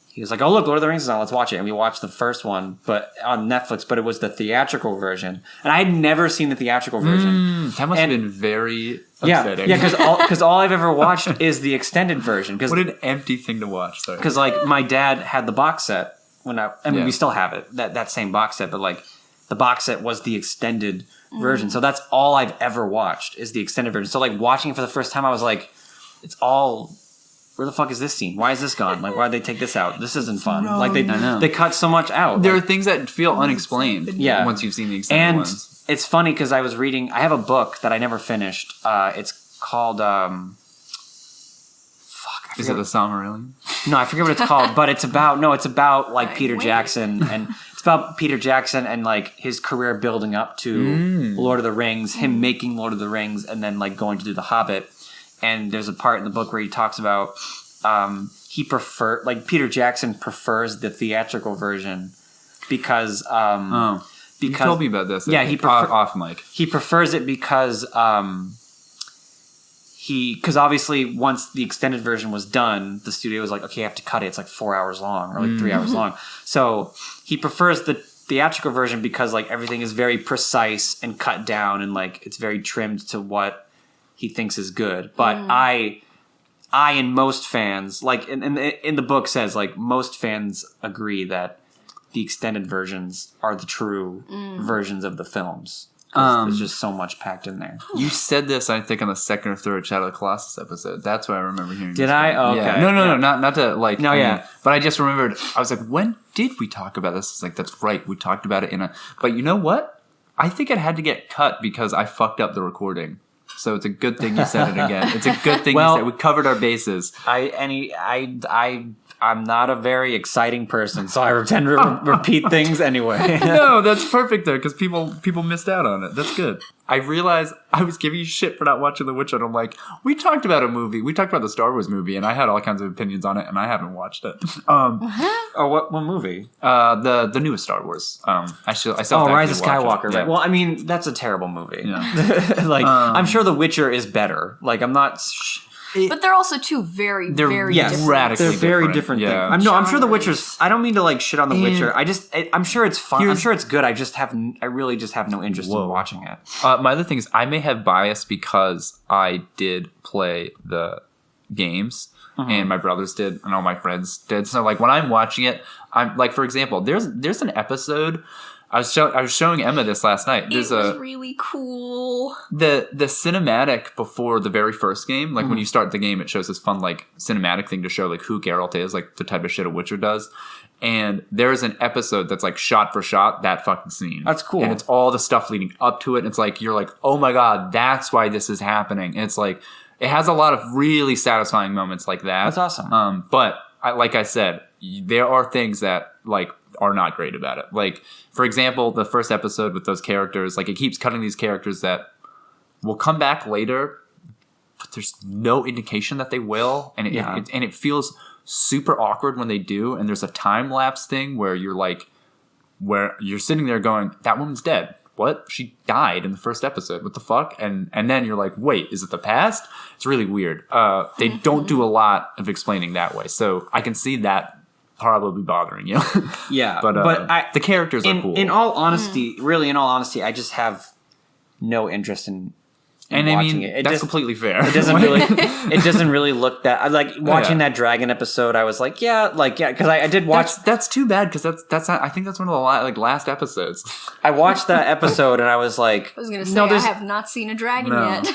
he was like, oh look, Lord of the Rings is on, let's watch it. And we watched the first one but on Netflix, but it was the theatrical version. And I had never seen the theatrical version. That must have been very upsetting. Yeah, because all I've ever watched is the extended version. What an empty thing to watch. Because like my dad had the box set we still have it, that same box set, but like the box set was the extended version. So that's all I've ever watched is the extended version. So like watching it for the first time, I was like, it's all, where the fuck is this scene? Why is this gone? Like, why'd they take this out? This isn't fun. Like they cut so much out. There are things that feel unexplained once you've seen the extended ones. And it's funny because I have a book that I never finished. It's called, is it the Silmarillion? No, I forget what it's called, but it's about like Peter Jackson and it's about Peter Jackson and like his career building up to Lord of the Rings, him making Lord of the Rings and then like going to do The Hobbit. And there's a part in the book where he talks about Peter Jackson prefers the theatrical version because you told me about this. Yeah, off mic. He prefers it because because obviously once the extended version was done, the studio was like, okay, I have to cut it. It's like 4 hours long or like 3 hours long. So he prefers the theatrical version because like everything is very precise and cut down and like it's very trimmed to what he thinks is good. But I and most fans, like in the book says, like most fans agree that the extended versions are the true versions of the films. There's just so much packed in there. You said this, I think, on the second or third Shadow of the Colossus episode. That's what I remember hearing. Did I? Oh, okay. Yeah. No, not to like. No, yeah. But I just remembered. I was like, when did we talk about this? It's like, that's right. We talked about it in a. But you know what? I think it had to get cut because I fucked up the recording. So it's a good thing you said it again. It's a good thing you said. We covered our bases. I'm not a very exciting person, so I tend to repeat things anyway. No, that's perfect though, because people missed out on it. That's good. I realized I was giving you shit for not watching The Witcher, and I'm like, we talked about a movie. We talked about the Star Wars movie, and I had all kinds of opinions on it, and I haven't watched it. Oh, what movie? The newest Star Wars. I still Rise of Skywalker. Right? Well, I mean, that's a terrible movie. Yeah. Like, I'm sure The Witcher is better. Like, I'm not. But they're also two very different. Radically they're very different things. I'm sure The Witcher's. I don't mean to like shit on The Witcher. I'm sure it's fun. I'm sure it's good. I really just have no interest in watching it. My other thing is I may have bias because I did play the games and my brothers did and all my friends did. So like when I'm watching it, I'm like, for example, there's an episode. I was showing Emma this last night. It was really cool. The cinematic before the very first game, like when you start the game, it shows this fun like cinematic thing to show like who Geralt is, like the type of shit a Witcher does. And there's an episode that's like shot for shot that fucking scene. That's cool. And it's all the stuff leading up to it. And it's like you're like, oh my god, that's why this is happening. And it's like it has a lot of really satisfying moments like that. That's awesome. But like I said, there are things that like are not great about it. Like for example, the first episode with those characters, like it keeps cutting these characters that will come back later, but there's no indication that they will, and it feels super awkward when they do. And there's a time lapse thing where you're sitting there going, that woman's dead. What? She died in the first episode. What the fuck? And then you're like, wait, is it the past? It's really weird. They don't do a lot of explaining that way, so I can see that probably bothering you. Yeah, but the characters are cool. In all honesty, I just have no interest in and watching I mean, it. that's completely fair. It doesn't really look that like watching that dragon episode. I was like, because I did watch. That's too bad because that's not, I think that's one of the last episodes. I watched that episode and I was like, I was gonna say I have not seen a dragon yet.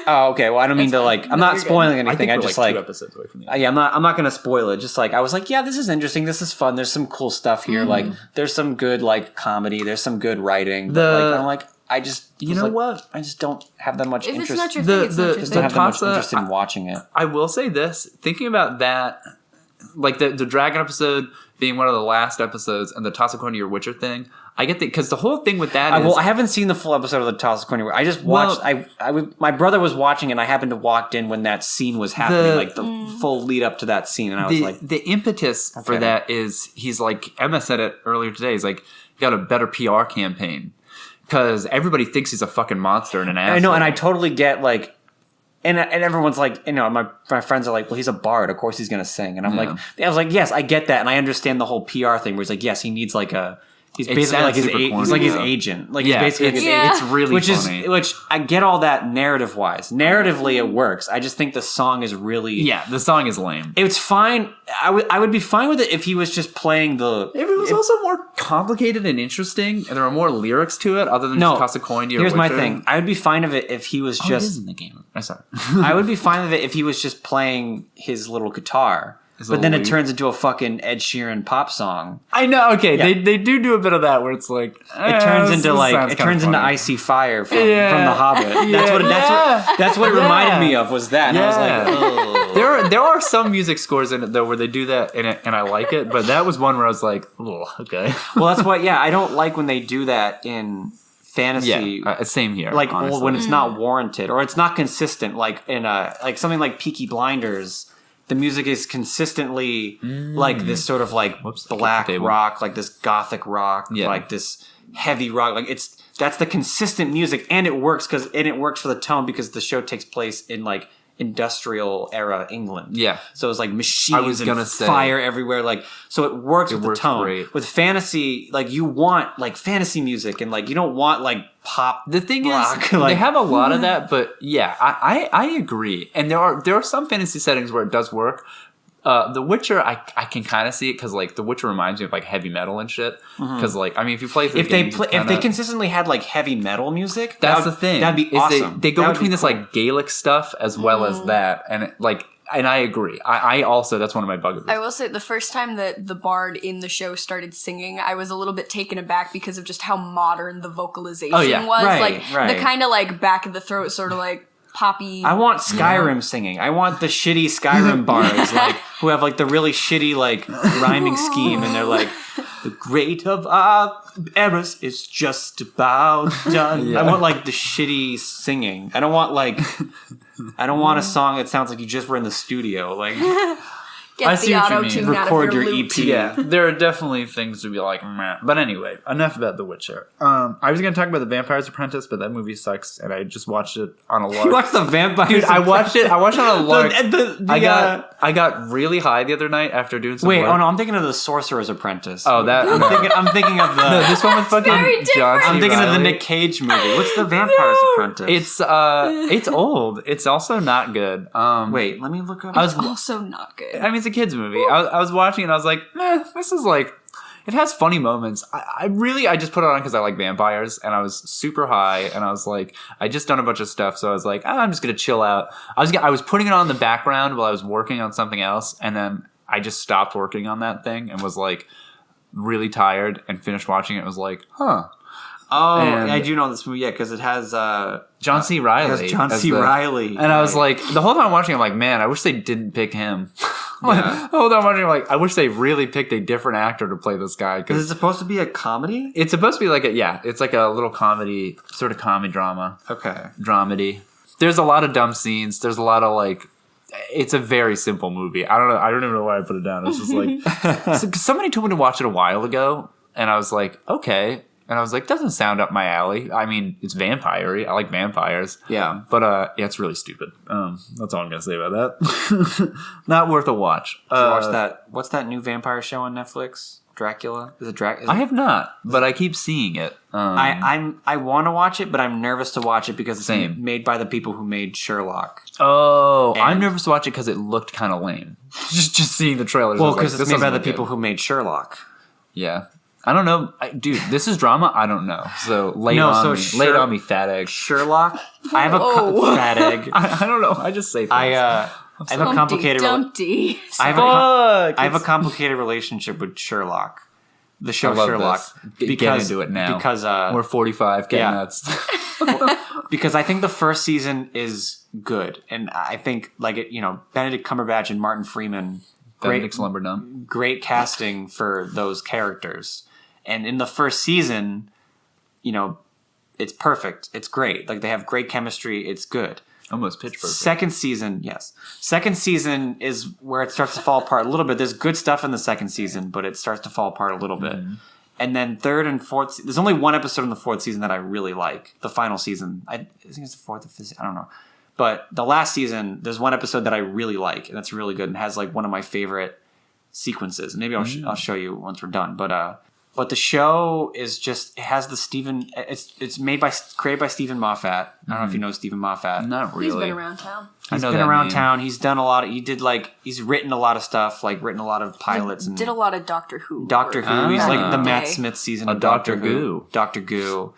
Oh, okay. Well, I don't mean to like. I'm not spoiling anything. I I think just we're like 2 episodes away from the yeah. I'm not gonna spoil it. Just like I was like, yeah, this is interesting. This is fun. There's some cool stuff here. Like there's some good like comedy. There's some good writing. I'm like. I just what? I just don't have that much interest. If it's not your thing, it's not your thing. Don't have that much interest in watching it. I will say this: thinking about that, like the dragon episode being one of the last episodes, and the toss a coin to your Witcher thing, I get that because the whole thing with that is I haven't seen the full episode of the toss a coin. I just watched. My brother was watching, and I happened to walk in when that scene was happening, like the full lead up to that scene, and I was like, the impetus for that is he's like Emma said it earlier today. He's like, you got a better PR campaign. Because everybody thinks he's a fucking monster and an asshole. I know, and I totally get, like... And everyone's like... my friends are like, well, he's a bard. Of course he's going to sing. And I'm like... I was like, yes, I get that. And I understand the whole PR thing where he's like, yes, he needs like a... He's basically like his agent. Like he's basically his agent. It's really funny. Which I get all that narrative-wise. Narratively, it works. I just think the song is really... Yeah, the song is lame. It's fine. I would be fine with it if he was just playing the... If it was also more complicated and interesting, and there were more lyrics to it, other than just toss a coin to your Here's my Witcher. thing. I would be fine of it if he was just... it is in the game. I'm sorry. I would be fine with it if he was just playing his little guitar. But then it turns into a fucking Ed Sheeran pop song. I know. Okay, they do a bit of that where it's like it turns into Icy Fire from The Hobbit. That's what it reminded me of was that. And I was like, oh. There are some music scores in it though where they do that and I like it, but that was one where I was like, oh, okay. Well, that's why. Yeah, I don't like when they do that in fantasy. Yeah, same here. Like when it's not warranted or it's not consistent. Like in like something like Peaky Blinders. The music is consistently like this sort of like black rock, like this gothic rock, like this heavy rock. Like that's the consistent music, and it works for the tone because the show takes place in like industrial era England. Yeah, so it's like machines and fire everywhere. Like so, it works with the tone. Great. With fantasy, like you want like fantasy music, and like you don't want like pop. The thing is, they have a lot of that, but yeah, I agree. And there are some fantasy settings where it does work. The Witcher, I can kind of see it because like The Witcher reminds me of like heavy metal and shit. Because like I mean, if you play through if they consistently had like heavy metal music, that's the thing. That'd be awesome. They go between this like Gaelic stuff as well as that, and and I agree. I also that's one of my bugaboos. I will say the first time that the bard in the show started singing, I was a little bit taken aback because of just how modern the vocalization was. Right. The kind of like back of the throat sort of like poppy. I want Skyrim singing. I want the shitty Skyrim bards like who have like the really shitty like rhyming scheme and they're like the great of our eras is just about done. I want like the shitty singing. I don't want a song that sounds like you just were in the studio. Like Get the auto-tune out record of your EP. lute. Yeah, there are definitely things to be like, meh. But anyway, enough about The Witcher. I was going to talk about The Vampire's Apprentice, but that movie sucks, and I just watched it on a lark. You watched The Vampire's Dude, I watched it on a lark. I got really high the other night after doing some work. Oh no, I'm thinking of The Sorcerer's Apprentice. Oh, that... I'm thinking of the... No, this one with fucking John C. I'm thinking Reilly. of the Nick Cage movie. What's The Vampire's Apprentice? It's old. It's also not good. Wait, let me look up... It's also not good. I mean, it's a kid's movie. I was watching it and I was like, this is like... it has funny moments. I just put it on because I like vampires, and I was super high, and I was like, I just done a bunch of stuff, so I was like, I'm just gonna chill out. I was putting it on in the background while I was working on something else, and then I just stopped working on that thing and was like really tired and finished watching it. And was like, huh. Oh, And I do know this movie, because it has John C. Reilly. It has John C. Reilly. And I was like, the whole time watching, I'm like, man, I wish they didn't pick him. Yeah. The whole time watching, I'm like, I wish they really picked a different actor to play this guy. Is it supposed to be a comedy? It's supposed to be like it's like a little comedy, sort of comedy drama. Okay. Dramedy. There's a lot of dumb scenes. There's a lot of like, it's a very simple movie. I don't know. I don't even know why I put it down. It's just like, somebody told me to watch it a while ago, and I was like, okay. And I was like, doesn't sound up my alley. I mean, it's vampire-y. I like vampires. Yeah. But yeah, it's really stupid. That's all I'm going to say about that. Not worth a watch. Did you watch that? What's that new vampire show on Netflix? Dracula? Is it Dracula? I have not, but I keep seeing it. I want to watch it, but I'm nervous to watch it because it's Same. made by the people who made Sherlock. Oh, And- I'm nervous to watch it because it looked kind of lame. Just seeing the trailers. Well, I was like, because this it's made by doesn't the look people good. who made Sherlock. Yeah. I don't know. Dude, this is drama? I don't know. So lay it on me, fat egg. Sherlock? I have a fat egg. I don't know. I just say things. I have a complicated Dumpty. I have a complicated relationship with Sherlock. The show I love Sherlock. this. Get into it now. Because we're 45. Get yeah. nuts. because I think the first season is good, and I think Benedict Cumberbatch and Martin Freeman, Benedict Slumberdump. great casting for those characters. And in the first season, it's perfect. It's great. Like, they have great chemistry. It's good. Almost pitch perfect. Second season, yes. Second season is where it starts to fall apart a little bit. There's good stuff in the second season, but it starts to fall apart a little bit. Mm-hmm. And then third and fourth, there's only one episode in the fourth season that I really like. The final season. I think it's the fourth or fifth. I don't know. But the last season, there's one episode that I really like, and that's really good and has like one of my favorite sequences. Maybe I'll show you once we're done. But the show is just, it has the it's created by Stephen Moffat. I don't know if you know Stephen Moffat. Not really. He's been around town. He's been around town. He's done a lot of, he's written a lot of stuff, like written a lot of pilots. And Did a lot of Doctor Who. Doctor Who. He's like the Matt Okay. Smith season A of Doctor Doctor Who. Goo. Doctor Goo.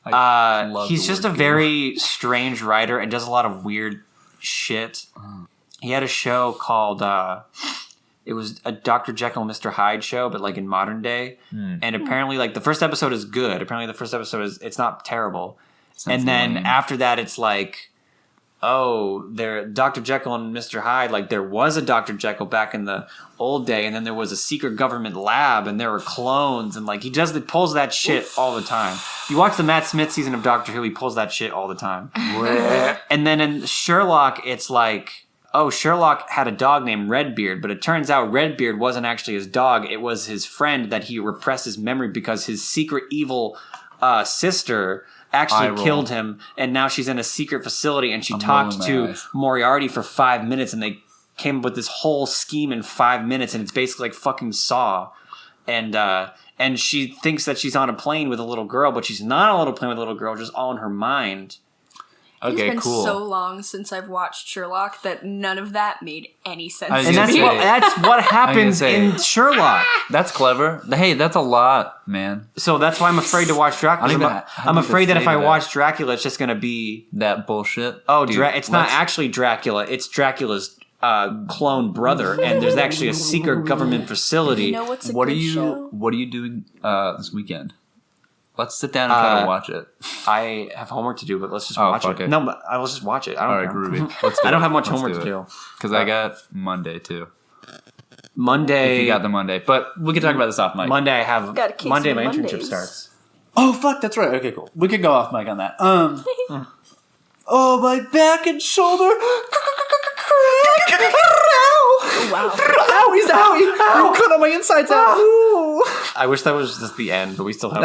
I love He's the just word a goo. very strange writer and does a lot of weird shit. He had a show called, it was a Dr. Jekyll and Mr. Hyde show, but like in modern day. And apparently like the first episode is good. Apparently the first episode it's not terrible. Sounds And then lame. after that it's like, oh, there Dr. Jekyll and Mr. Hyde, like there was a Dr. Jekyll back in the old day, and then there was a secret government lab and there were clones, and like he pulls that shit all the time. You watch the Matt Smith season of Doctor Who, he pulls that shit all the time. And then in Sherlock, it's like, oh, Sherlock had a dog named Redbeard, but it turns out Redbeard wasn't actually his dog. It was his friend that he repressed his memory because his secret evil sister actually killed him, and now she's in a secret facility, and she talked to Moriarty for 5 minutes, and they came up with this whole scheme in 5 minutes, and it's basically like fucking Saw. And she thinks that she's on a plane with a little girl, but she's not on a little plane with a little girl, just all in her mind. It's Okay, been cool. so long since I've watched Sherlock that none of that made any sense I was to And gonna me. that's what happens say. in Sherlock. That's clever. Hey, that's a lot, man. So that's why I'm afraid to watch Dracula. I'm afraid that if I watch Dracula, it's just going to be... That bullshit. Oh, Dude, it's not actually Dracula. It's Dracula's clone brother, and there's actually a secret government facility. You know what's a What good are you show? What are you doing this weekend? Let's sit down and try to watch it. I have homework to do, but let's just watch fuck it. it. No, but let's just watch it. I don't All right, care. groovy. Let's do I don't it. have much Let's homework do to it. do. Because I got Monday too. Monday. If you got the Monday, but we can talk about this off mic. Monday, I have. Got a case Monday, of my internship Mondays. starts. Oh fuck, that's right. Okay, cool. We could go off mic on that. Oh, my back and shoulder. Oh, wow. Owie, owie. I'm cut on my insides out. Ooh. I wish that was just the end, but we still have.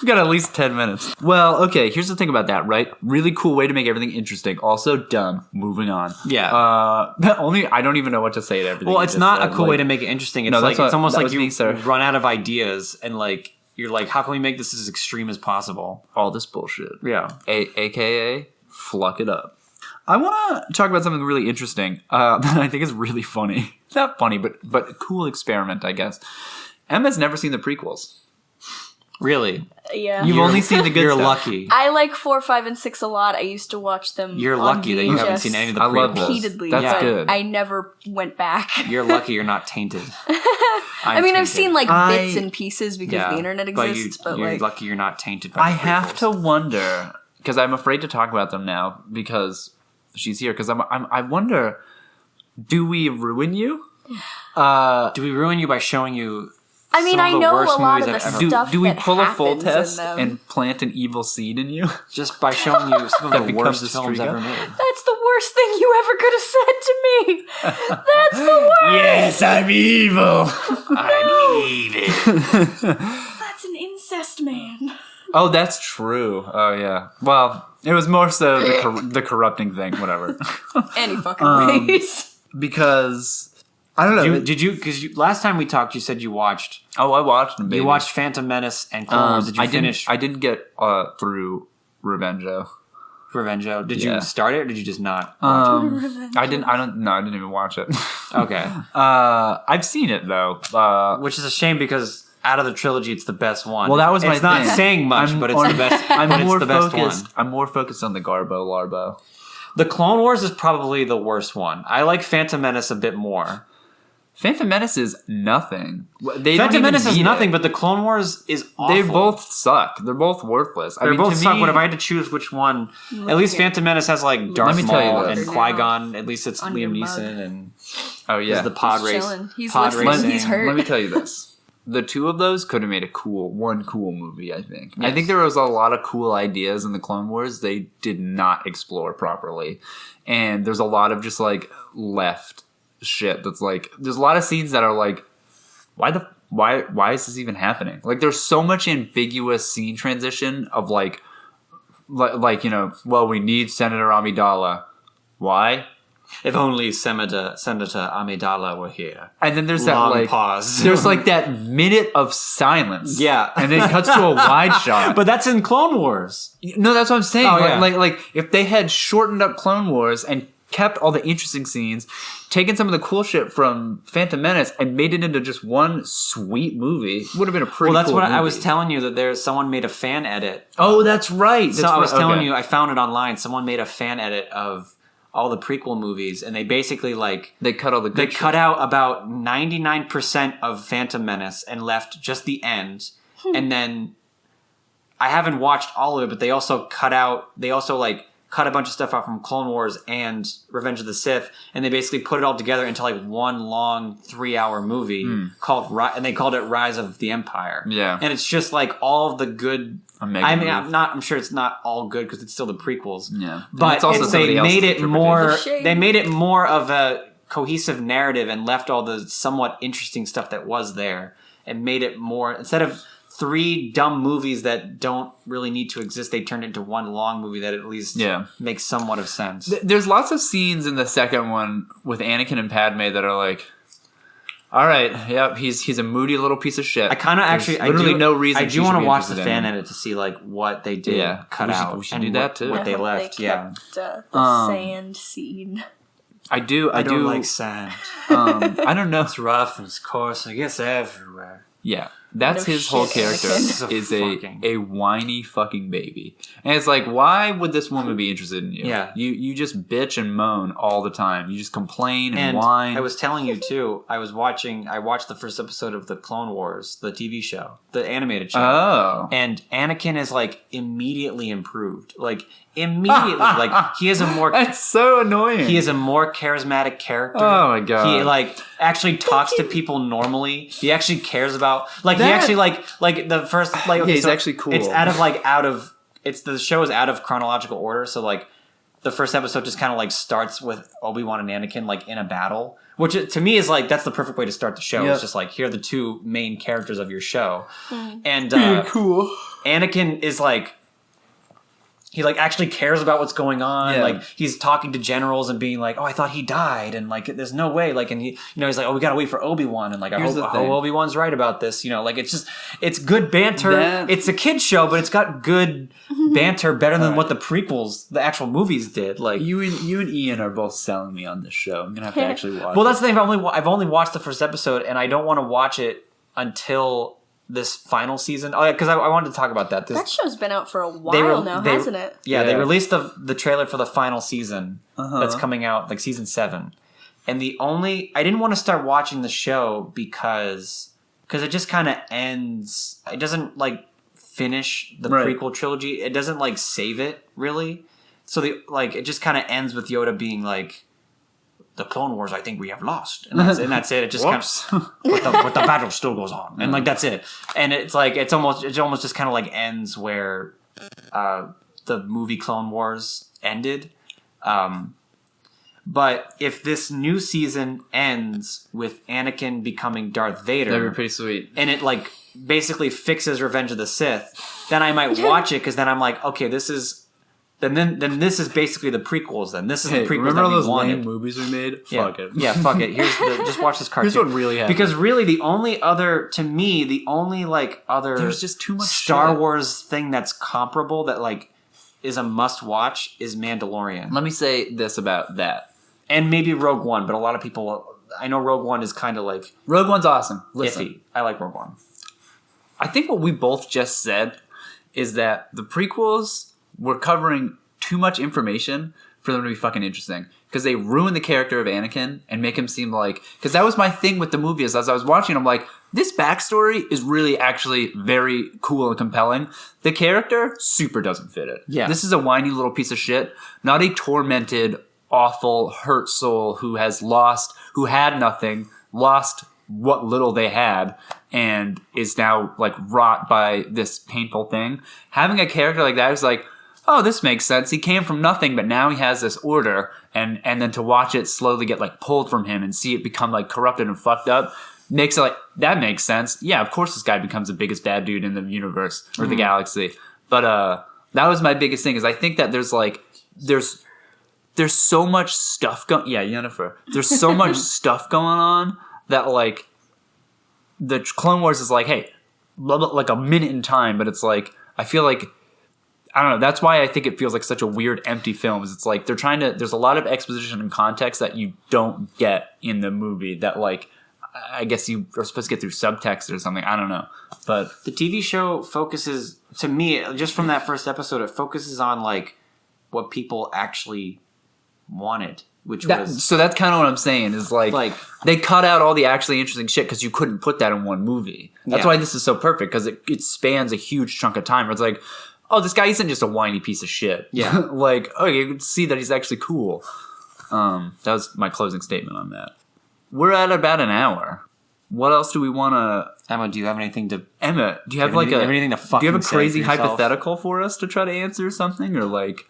We've got at least 10 minutes. Well, okay, here's the thing about that, right? Really cool way to make everything interesting. Also dumb. Moving on. Yeah. I don't even know what to say to everything. Well, you it's just not said. a cool Like, way to make it interesting. It's No, like that's it's what- almost that like was you me, sir. run out of ideas, and like you're like, how can we make this as extreme as possible? all this bullshit. Yeah. AKA, fluck it up. I want to talk about something really interesting that I think is really funny. Not funny, but a cool experiment, I guess. Emma's never seen the prequels. Really? Yeah. You've only seen the good You're stuff. lucky. I like 4, 5, and 6 a lot. I used to watch them. You're on lucky that you haven't VHS seen any of the I love prequels. those. repeatedly. That's but good. I never went back. You're lucky you're not tainted. I mean, I've seen like bits I- and pieces because the internet exists, but you're like, lucky you're not tainted by I the have prequels. to wonder, because I'm afraid to talk about them now because she's here. Because I wonder, do we ruin you? Do we ruin you by showing you? I mean, some of I the know worst a lot of movies the I've ever- stuff Do we that pull a full happens in test them. and plant an evil seed in you? Just by showing you some of That the becomes worst a films streak ever up? made. That's the worst thing you ever could have said to me. That's the worst. Yes, I'm evil. I'm evil. That's an incest man. Oh, that's true. Oh, yeah. Well, it was more so the corrupting thing, whatever. Any fucking ways. Because, I don't know. Did you? Because last time we talked, you said you watched. Oh, I watched them, baby. You watched Phantom Menace and Clone Wars. Did you finish I didn't get through Revengeo. Revengeo? Did Yeah. you start it or did you just not? I didn't even watch it. Okay. I've seen it, though. Which is a shame because out of the trilogy, it's the best one. Well, that was my It's not thing. saying much, but it's the best. I'm more it's the best focused. one. I'm more focused on the Garbo Larbo. The Clone Wars is probably the worst one. I like Phantom Menace a bit more. Phantom Menace is nothing. They don't Phantom even Menace is need nothing, it. but the Clone Wars is awful. They both suck. They're both worthless. They both suck, but if I had to choose which one, at least Phantom Menace has like Darth me tell you Maul this. and Qui-Gon. At least it's On Liam your Neeson mug. and oh yeah, is the pod He's race. chilling. He's pod listening. racing. He's hurt. Let me tell you this. The two of those could have made one cool movie, I think. I think there was a lot of cool ideas in the Clone Wars they did not explore properly. And there's a lot of just like left shit that's like there's a lot of scenes that are like why is this even happening? Like there's so much ambiguous scene transition of like you know, well, we need Senator Amidala. Why? If only Senator Amidala were here. And then there's that Long like pause. there's like that minute of silence. Yeah. And then it cuts to a wide shot. But that's in Clone Wars. No, that's what I'm saying. Oh, like, yeah. like if they had shortened up Clone Wars and kept all the interesting scenes, taken some of the cool shit from Phantom Menace and made it into just one sweet movie, would have been a pretty Well, that's cool what I movie. was telling you, that there's someone made a fan edit. Oh, that's right. So I was telling you, I found it online. Someone made a fan edit of all the prequel movies, and they basically like they cut all the they good cut out about 99% of Phantom Menace and left just the end. And then I haven't watched all of it, but they also cut a bunch of stuff out from Clone Wars and Revenge of the Sith, and they basically put it all together into like one long 3-hour movie and they called it Rise of the Empire. Yeah. And it's just like all of the good. A mega I mean, move. I'm sure it's not all good because it's still the prequels. Yeah. But It's also they somebody else's made it more. interpretation. They made it more of a cohesive narrative and left all the somewhat interesting stuff that was there and made it more, instead of 3 dumb movies that don't really need to exist, they turned it into one long movie that at least makes somewhat of sense. There's lots of scenes in the second one with Anakin and Padme that are like, all right, yep, he's a moody little piece of shit. I kind of There's actually, literally no reason I she do want should to be watch the interested fan in. edit to see like what they did cut we should- out. we should and do that, too. What they I hope left, they yeah. kept, the sand scene. I do sand. I don't know. It's rough and it's coarse. I guess everywhere. Yeah, that's No his whole shit, character Anakin. is Fucking- a whiny fucking baby, and it's like, why would this woman be interested in you? Yeah. you just bitch and moan all the time. You just complain and And whine. I was telling you too. I watched the first episode of the Clone Wars, the TV show, the animated show. oh, And Anakin is like immediately improved. Like immediately, like he is a more that's so annoying. he is a more charismatic character. Oh my God. He like actually talks to people normally. He actually cares about he That- actually like the first like okay, he's so actually cool. It's the show is out of chronological order. So like the first episode just kind of like starts with Obi-Wan and Anakin like in a battle, which to me is like that's the perfect way to start the show. Yep. It's just like here are the 2 main characters of your show, and cool. Anakin is like. He like actually cares about what's going on. Yeah. Like he's talking to generals and being like, "Oh, I thought he died," and like, "There's no way." Like, and he, he's like, "Oh, we gotta wait for Obi-Wan," and like, Here's the I thing. hope Obi-Wan's right about this. Like it's good banter. That- It's a kid show, but it's got good banter, better than what the prequels, the actual movies did. Like, You and Ian are both selling me on this show. I'm gonna have to actually watch. well, that's the thing. I've only watched the first episode, and I don't want to watch it until this final season. Oh yeah, because I wanted to talk about that. That show's been out for a while now, hasn't it? Yeah, they released the trailer for the final season that's coming out, like season 7. And I didn't want to start watching the show because it just kind of ends. It doesn't like finish the prequel trilogy. It doesn't like save it really. So it just kind of ends with Yoda being like, "The Clone Wars, I think we have lost," and that's it. It just kind of, but the battle still goes on, and like that's it. And it's like it almost just kind of like ends where the movie Clone Wars ended. But if this new season ends with Anakin becoming Darth Vader, that'd be pretty sweet. And it like basically fixes Revenge of the Sith, then I might watch it because then I'm like, okay, this is this is basically the prequels. Then this is the prequels. Remember that all we those wanted. lame movies we made? Yeah. Fuck it. Yeah, fuck it. Just watch this cartoon. Here's what really happened. Because really, the only like other there's just too much Star shit. Wars thing that's comparable that like is a must watch is Mandalorian. Let me say this about that. And maybe Rogue One, but a lot of people, I know Rogue One is kind of like Rogue One's awesome. Listen, iffy. I like Rogue One. I think what we both just said is that the prequels were covering too much information for them to be fucking interesting. Because they ruin the character of Anakin and make him seem like... Because that was my thing with the movie is as I was watching, I'm like, this backstory is really actually very cool and compelling. The character super doesn't fit it. Yeah. This is a whiny little piece of shit. Not a tormented, awful, hurt soul who had nothing, lost what little they had, and is now like wrought by this painful thing. Having a character like that is like, oh, this makes sense. He came from nothing, but now he has this order, and then to watch it slowly get like pulled from him and see it become like corrupted and fucked up makes it like, that makes sense. Yeah, of course this guy becomes the biggest bad dude in the universe or the galaxy. But that was my biggest thing is I think that there's so much stuff going. Yeah, Yennefer. There's so much stuff going on that like the Clone Wars is like, hey, like a minute in time, but it's like I feel like I don't know. That's why I think it feels like such a weird, empty film. Is it's like they're trying to. There's a lot of exposition and context that you don't get in the movie. That like I guess you are supposed to get through subtext or something. I don't know, but the TV show focuses, to me, just from that first episode, it focuses on like what people actually wanted, which was so that's kind of what I'm saying is like they cut out all the actually interesting shit because you couldn't put that in one movie. That's why this is so perfect because it spans a huge chunk of time where it's like, oh, this guy isn't just a whiny piece of shit. Yeah. like, oh, you can see that he's actually cool. That was my closing statement on that. We're at about an hour. What else do we want to... Emma, do you have anything to... Emma, do you have anything to fucking do you have a crazy say for yourself? hypothetical for us to try to answer something? Or like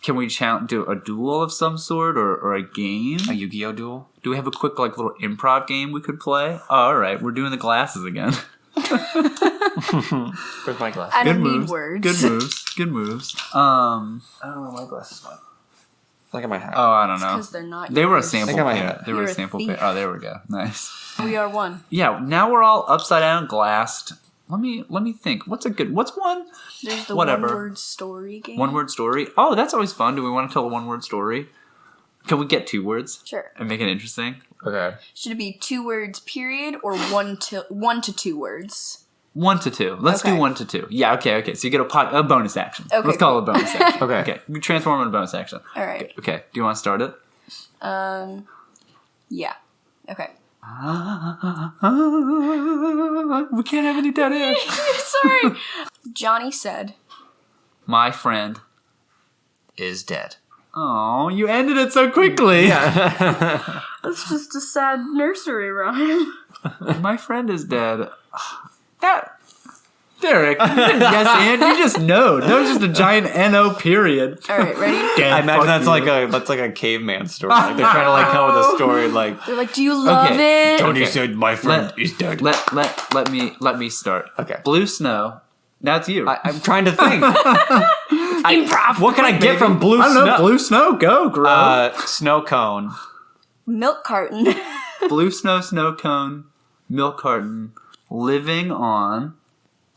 can we do a duel of some sort or a game? A Yu-Gi-Oh duel? Do we have a quick like little improv game we could play? Oh, all right, we're doing the glasses again. Where's my glasses? I don't Good need moves. words. Good moves. I don't know my glasses. Look at my hat. Oh, I don't know. Because they're not They were a yours. sample I got my pair. hat. They were You're a a sample thief. pair. Oh, there we go. Nice. We are one. Yeah, now we're all upside down glassed. Let me think. What's one? There's the Whatever. one-word story game. One word story. Oh, that's always fun. Do we want to tell a one word story? Can we get 2 words? Sure. And make it interesting? Okay. Should it be 2 words, period, or 1 to 2 words? 1 to 2. Let's do Okay. 1 to 2. Yeah, okay. So you get a bonus action. Okay, Let's call it a bonus action. Okay. Okay. We transform it into a bonus action. All right. Okay. Do you want to start it? Yeah. Okay. We can't have any dead air. Sorry. Johnny said, My friend. Is dead. Oh, you ended it so quickly. that's just a sad nursery rhyme. My friend is dead. Derek, you didn't guess and you just know. That was just a giant NO period. All right, ready? I imagine that's like a caveman story. Like they're trying to like come up with a story like They're like, do you love Okay. it? Tony said my friend Let- is dead. Let me start. Okay. Blue snow. That's you. I'm trying to think. Improv. What can I get from blue I don't know. snow? Blue snow. Go, girl. Snow cone. Milk carton. Blue snow cone, milk carton, living on.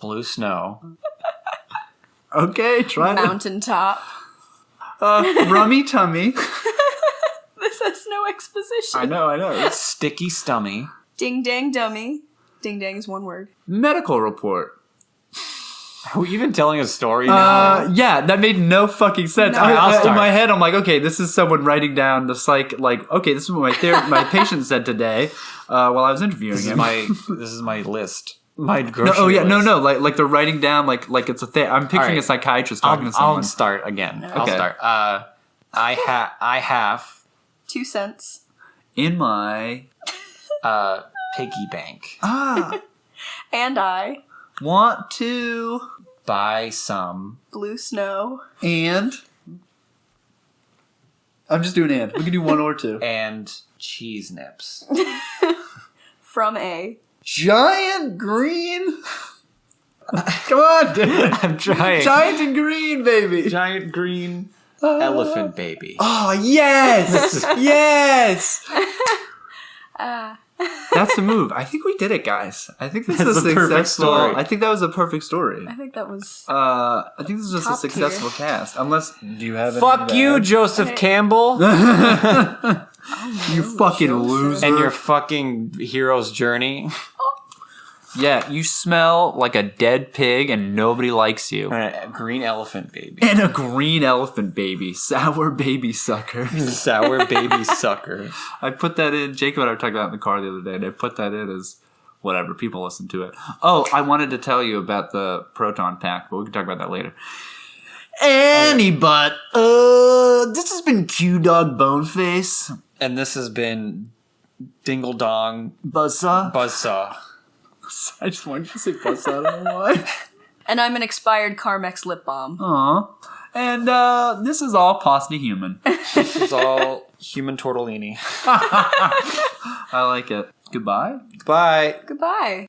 Blue snow. Okay, try it. Mountaintop. Rummy tummy. This has no exposition. I know. Sticky stummy. Ding dang dummy. Ding dang is one word. Medical report. Are we even telling a story now? Yeah, that made no fucking sense. No. I'll In start. my head, I'm like, okay, this is someone writing down the okay, this is what my patient said today while I was interviewing This is him. this is my list. My grocery Oh yeah, list. no, like they're writing down like it's a thing. I'm picturing Alright. a psychiatrist talking to someone. I'll start again. I'll Okay. start. I have 2 cents. In my piggy bank. And I. Want to Buy some. Blue snow. and I'm just doing and. We can do one or two. And cheese nips. From a. Giant green. Come on, dude. I'm trying. Giant and green, baby. Giant green elephant baby. Oh yes, yes. That's the move. I think we did it, guys. I think this That's is a the perfect successful. story. I think that was a perfect story. I think that was. I think this is just a Top successful cast. Unless do you have? Fuck you, Joseph Campbell, you fucking loser. and your fucking hero's journey. Yeah, you smell like a dead pig, and nobody likes you. A green elephant baby. And a green elephant baby, sour baby sucker. Sour baby sucker. I put that in. Jacob and I were talking about it in the car the other day, and I put that in as whatever. People listen to it. Oh, I wanted to tell you about the proton pack, but we can talk about that later. But this has been Q Dog Boneface. And this has been Dingle Dong Buzzsaw. Buzzsaw. I just wanted to say Buzzsaw, I don't know why. And I'm an expired Carmex lip balm. Aw. And this is all pasta human. This is all human tortellini. I like it. Goodbye. Bye. Goodbye.